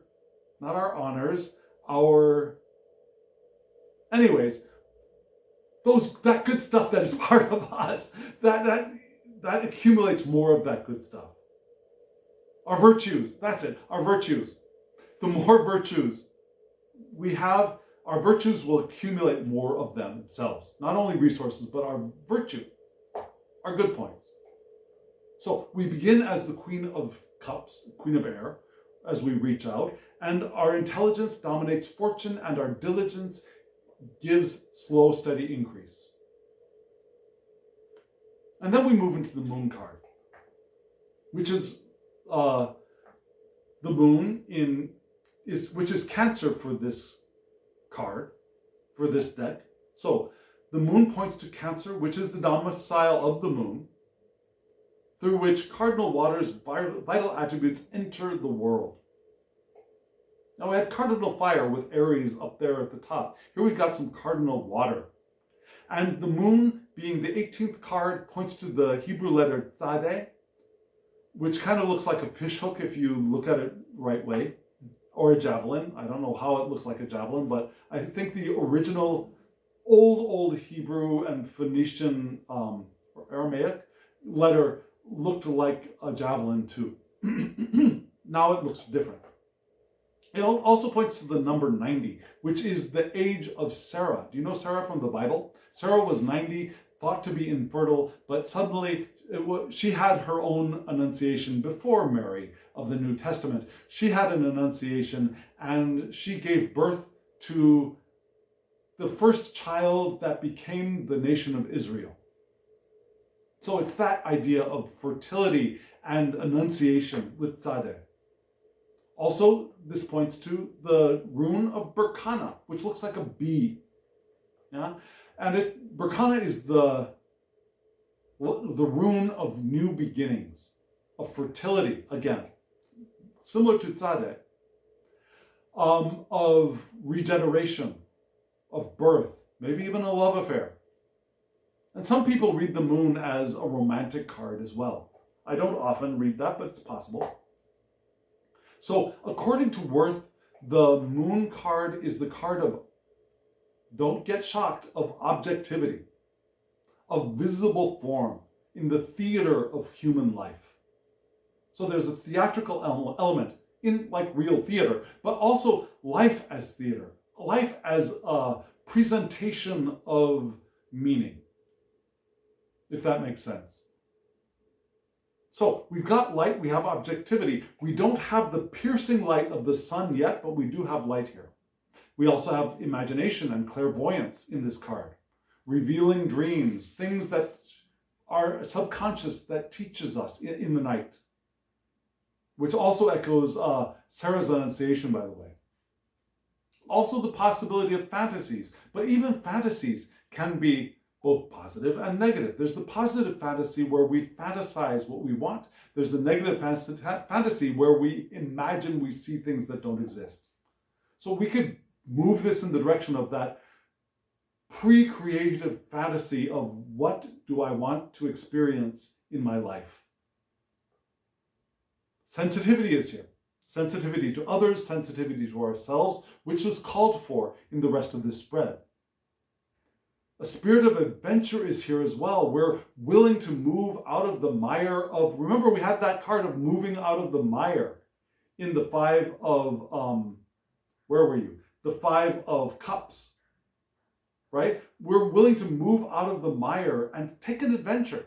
our honors, anyways, that good stuff that is part of us, that accumulates more of that good stuff. Our virtues, that's it, our virtues. The more virtues we have, our virtues will accumulate more of themselves. Not only resources, but our virtue, our good points. So we begin as the Queen of Cups, Queen of Air, as we reach out, and our intelligence dominates fortune, and our diligence gives slow, steady increase. And then we move into the Moon card, which is the Moon which is Cancer for this card, for this deck. So the Moon points to Cancer, which is the domicile of the Moon, through which cardinal water's vital attributes enter the world. Now we had cardinal fire with Aries up there at the top. Here we've got some cardinal water. And the Moon, being the 18th card, points to the Hebrew letter Tzadeh, which kind of looks like a fishhook if you look at it right way, or a javelin. I don't know how it looks like a javelin, but I think the original old Hebrew and Phoenician or Aramaic letter looked like a javelin too. Now it looks different. It also points to the number 90, which is the age of Sarah. Do you know Sarah from the Bible? Sarah was 90, thought to be infertile, but suddenly she had her own annunciation before Mary of the New Testament. She had an annunciation and she gave birth to the first child that became the nation of Israel. So it's that idea of fertility and annunciation with Tzadeh. Also, this points to the rune of Berkana, which looks like a bee. Yeah? And Berkana is the rune of new beginnings, of fertility, again, similar to Tzadeh, of regeneration, of birth, maybe even a love affair. And some people read the moon as a romantic card as well. I don't often read that, but it's possible. So according to Worth, the moon card is the card of, don't get shocked, of objectivity, of visible form in the theater of human life. So there's a theatrical element in like real theater, but also life as theater, life as a presentation of meaning, if that makes sense. So we've got light, we have objectivity. We don't have the piercing light of the sun yet, but we do have light here. We also have imagination and clairvoyance in this card, revealing dreams, things that are subconscious that teaches us in the night, which also echoes Sarah's Annunciation, by the way. Also the possibility of fantasies, but even fantasies can be both positive and negative. There's the positive fantasy where we fantasize what we want. There's the negative fantasy where we imagine we see things that don't exist. So we could move this in the direction of that pre-creative fantasy of what do I want to experience in my life. Sensitivity is here. Sensitivity to others, sensitivity to ourselves, which is called for in the rest of this spread. A spirit of adventure is here as well. We're willing to move out of the mire of, remember we had that card of moving out of the mire in the Five of, where were you? The Five of Cups, right? We're willing to move out of the mire and take an adventure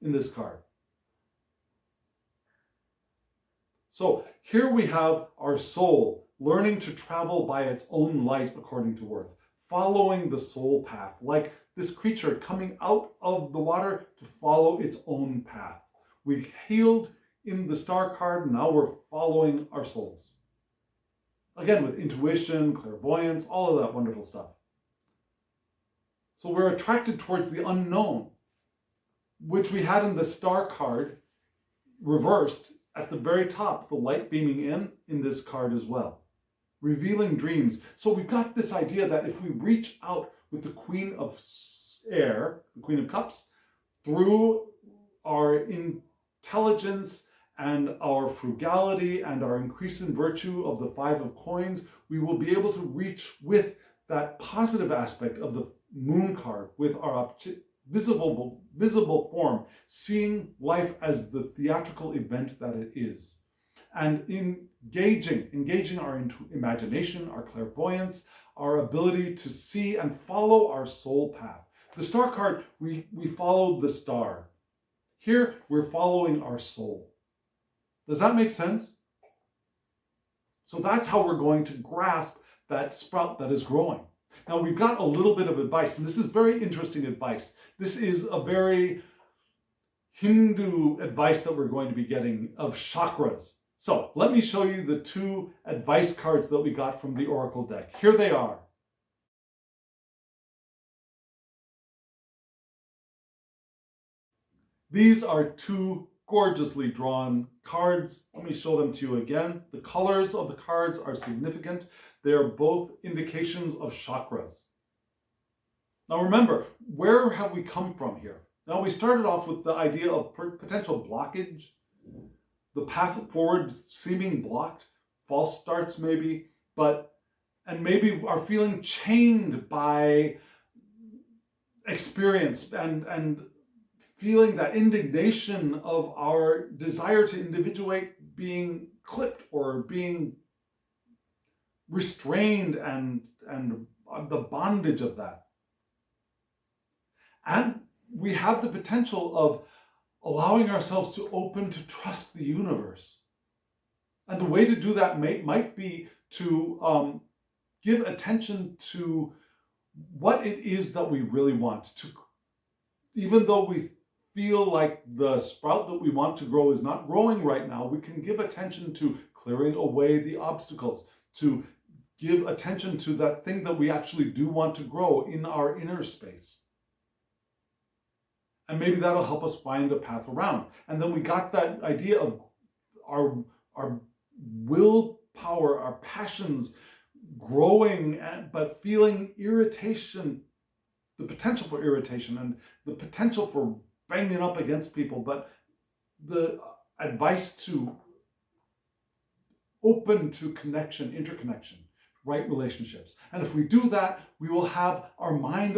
in this card. So here we have our soul learning to travel by its own light according to Worth, following the soul path, like this creature coming out of the water to follow its own path. We healed in the star card, now we're following our souls. Again, with intuition, clairvoyance, all of that wonderful stuff. So we're attracted towards the unknown, which we had in the star card reversed at the very top, the light beaming in this card as well. Revealing dreams. So we've got this idea that if we reach out with the Queen of Air, the Queen of Cups, through our intelligence and our frugality and our increase in virtue of the Five of Coins, we will be able to reach with that positive aspect of the moon card, with our visible form, seeing life as the theatrical event that it is. And engaging our imagination, our clairvoyance, our ability to see and follow our soul path. The star card, we follow the star. Here, we're following our soul. Does that make sense? So that's how we're going to grasp that sprout that is growing. Now we've got a little bit of advice, and this is very interesting advice. This is a very Hindu advice that we're going to be getting of chakras. So let me show you the two advice cards that we got from the Oracle deck. Here they are. These are two gorgeously drawn cards. Let me show them to you again. The colors of the cards are significant. They are both indications of chakras. Now remember, where have we come from here? Now we started off with the idea of potential blockage, the path forward seeming blocked, false starts maybe, and maybe are feeling chained by experience and feeling that indignation of our desire to individuate being clipped or being restrained and the bondage of that. And we have the potential of allowing ourselves to open to trust the universe. And the way to do that might be to give attention to what it is that we really want to, even though we feel like the sprout that we want to grow is not growing right now, we can give attention to clearing away the obstacles, to give attention to that thing that we actually do want to grow in our inner space. And maybe that'll help us find a path around. And then we got that idea of our willpower, our passions growing, but feeling irritation, the potential for irritation and the potential for banging up against people, but the advice to open to connection, interconnection, right relationships. And if we do that, we will have our mind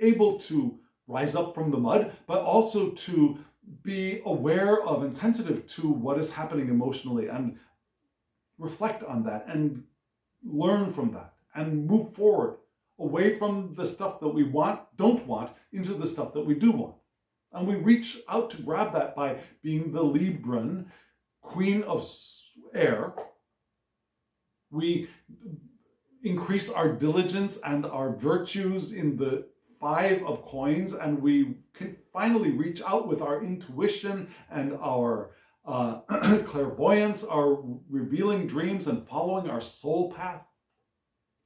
able to rise up from the mud, but also to be aware of and sensitive to what is happening emotionally and reflect on that and learn from that and move forward away from the stuff that we don't want, into the stuff that we do want. And we reach out to grab that by being the Libran, queen of air. We increase our diligence and our virtues in the 5 of coins, and we can finally reach out with our intuition and our clairvoyance, our revealing dreams and following our soul path.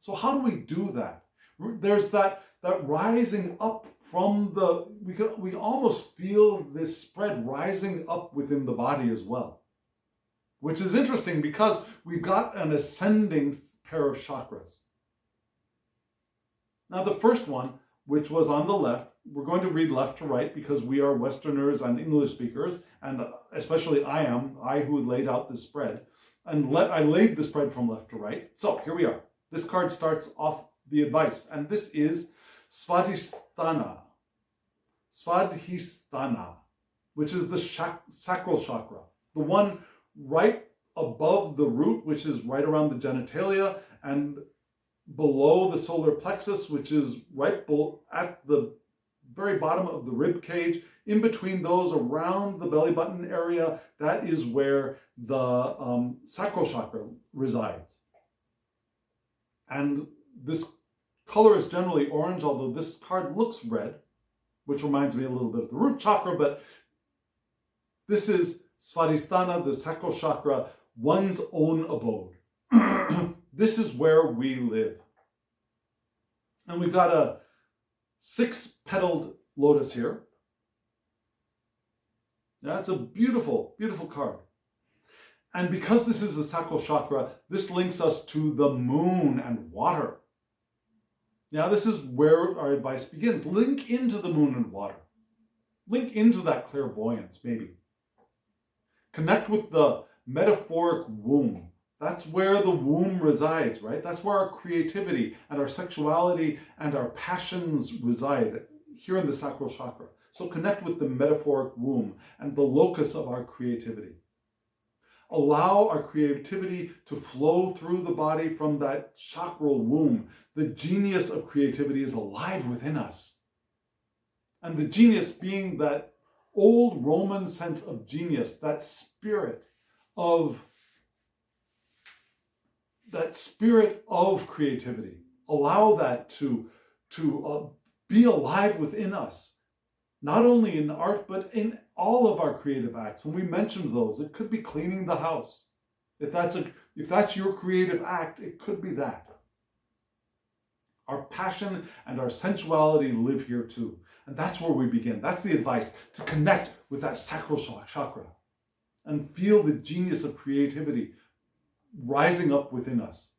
So how do we do that? There's that rising up from we almost feel this spread rising up within the body as well, which is interesting because we've got an ascending pair of chakras. Now the first one, which was on the left, we're going to read left to right because we are Westerners and English speakers, and especially I who laid out this spread, and I laid the spread from left to right. So here we are. This card starts off the advice, and this is Svadhisthana, which is the sacral chakra, the one right above the root, which is right around the genitalia, and below the solar plexus, which is right at the very bottom of the rib cage. In between those, around the belly button area, that is where the sacral chakra resides. And this color is generally orange, although this card looks red, which reminds me a little bit of the root chakra, but this is Svadhisthana, the sacral chakra, one's own abode. This is where we live. And we've got a 6-petaled lotus here. That's a beautiful, beautiful card. And because this is the sacral chakra, this links us to the moon and water. Now, this is where our advice begins. Link into the moon and water. Link into that clairvoyance, maybe. Connect with the metaphoric womb. That's where the womb resides, right? That's where our creativity and our sexuality and our passions reside, here in the sacral chakra. So connect with the metaphoric womb and the locus of our creativity. Allow our creativity to flow through the body from that chakral womb. The genius of creativity is alive within us. And the genius being that old Roman sense of genius, that spirit of creativity. Allow that to be alive within us, not only in art, but in all of our creative acts. And we mentioned those. It could be cleaning the house. If that's your creative act, it could be that. Our passion and our sensuality live here too. And that's where we begin. That's the advice, to connect with that sacral chakra and feel the genius of creativity rising up within us.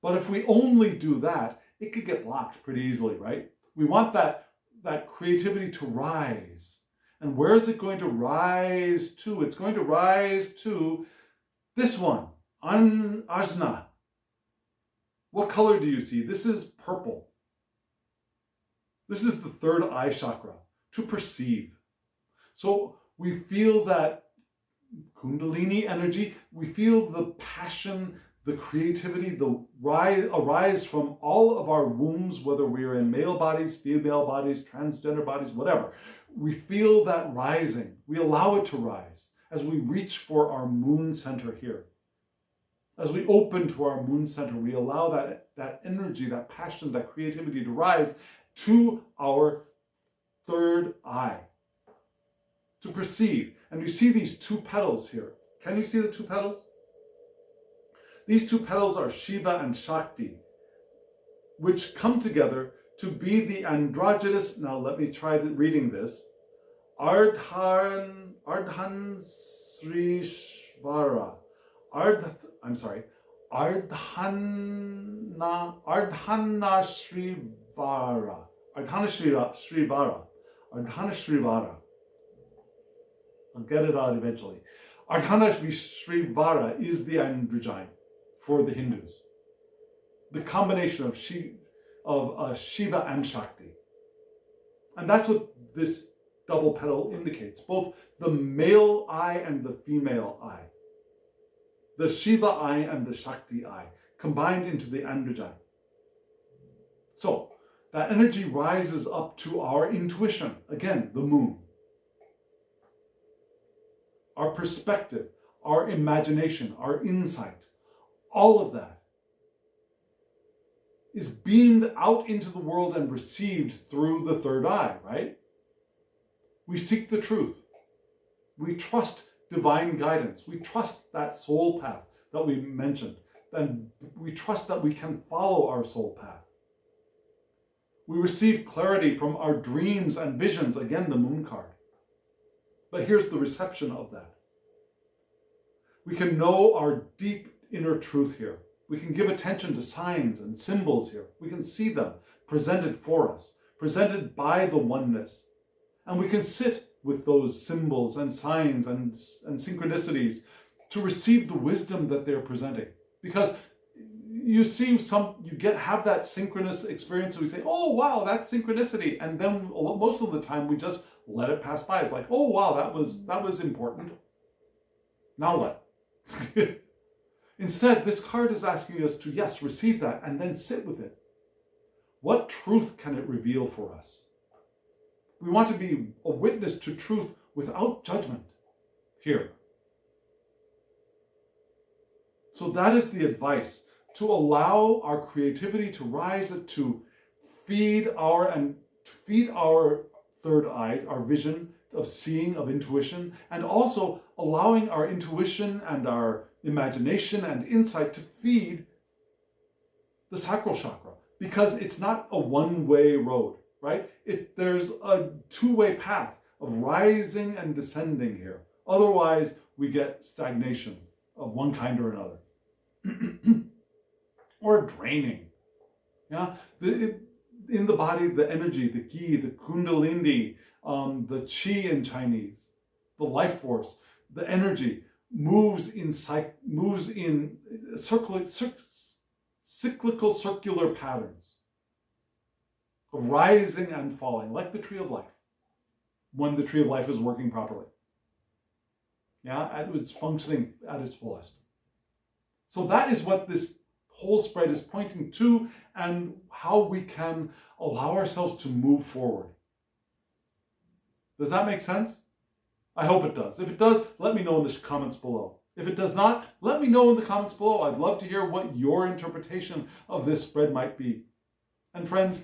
But if we only do that, it could get blocked pretty easily, right? We want that creativity to rise. And where is it going to rise to? It's going to rise to this one, Ajna. What color do you see? This is purple. This is the third eye chakra, to perceive. So we feel that Kundalini energy, we feel the passion, the creativity, the arise from all of our wombs, whether we are in male bodies, female bodies, transgender bodies, whatever. We feel that rising. We allow it to rise as we reach for our moon center here. As we open to our moon center, we allow that energy, that passion, that creativity to rise to our third eye, to perceive. And you see these two petals here. Can you see the two petals? These two petals are Shiva and Shakti, which come together to be the androgynous, now let me try reading this, Ardhanashrivara. Ardhanashrivara. I'll get it out eventually. Ardhanashrivara is the androgyne for the Hindus. The combination of Shiva and Shakti. And that's what this double petal indicates, both the male eye and the female eye. The Shiva eye and the Shakti eye combined into the androgyne. So that energy rises up to our intuition, again, the moon. Our perspective, our imagination, our insight, all of that is beamed out into the world and received through the third eye, right? We seek the truth. We trust divine guidance. We trust that soul path that we mentioned. And we trust that we can follow our soul path. We receive clarity from our dreams and visions, again, the moon card. But here's the reception of that. We can know our deep inner truth here. We can give attention to signs and symbols here. We can see them presented for us, presented by the oneness. And we can sit with those symbols and signs and synchronicities to receive the wisdom that they're presenting. Because you see have that synchronous experience and we say, oh wow, that's synchronicity. And then most of the time we just let it pass by. It's like, oh wow, that was important. Now what? Instead, this card is asking us to, yes, receive that and then sit with it. What truth can it reveal for us? We want to be a witness to truth without judgment here. So that is the advice, to allow our creativity to rise, to feed our third eye, our vision of seeing, of intuition, and also allowing our intuition and our imagination and insight to feed the sacral chakra, because it's not a one-way road, right? There's a two-way path of rising and descending here. Otherwise, we get stagnation of one kind or another. Or draining. Yeah, in the body, the energy, the ki, the kundalini, the chi in Chinese, the life force, the energy moves in cyclical circular patterns of rising and falling, like the tree of life, when the tree of life is working properly. Yeah, it's functioning at its fullest. So that is what this whole spread is pointing to, and how we can allow ourselves to move forward. Does that make sense? I hope it does. If it does, let me know in the comments below. If it does not, let me know in the comments below. I'd love to hear what your interpretation of this spread might be. And friends,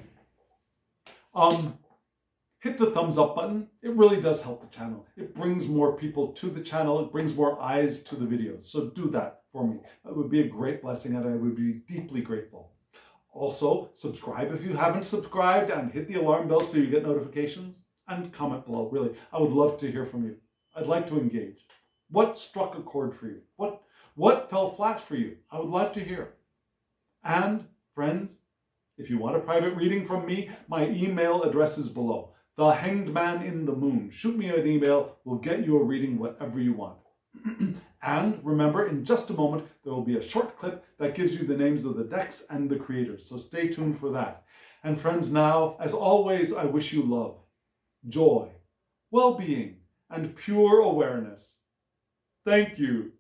hit the thumbs up button. It really does help the channel. It brings more people to the channel. It brings more eyes to the videos. So do that for me. That would be a great blessing, and I would be deeply grateful. Also, subscribe if you haven't subscribed, and hit the alarm bell so you get notifications. And comment below, really. I would love to hear from you. I'd like to engage. What struck a chord for you? What fell flat for you? I would love to hear. And friends, if you want a private reading from me, my email address is below. The Hanged Man in the Moon. Shoot me an email. We'll get you a reading, whatever you want. And remember, in just a moment, there will be a short clip that gives you the names of the decks and the creators. So stay tuned for that. And friends, now, as always, I wish you love, joy, well-being, and pure awareness. Thank you.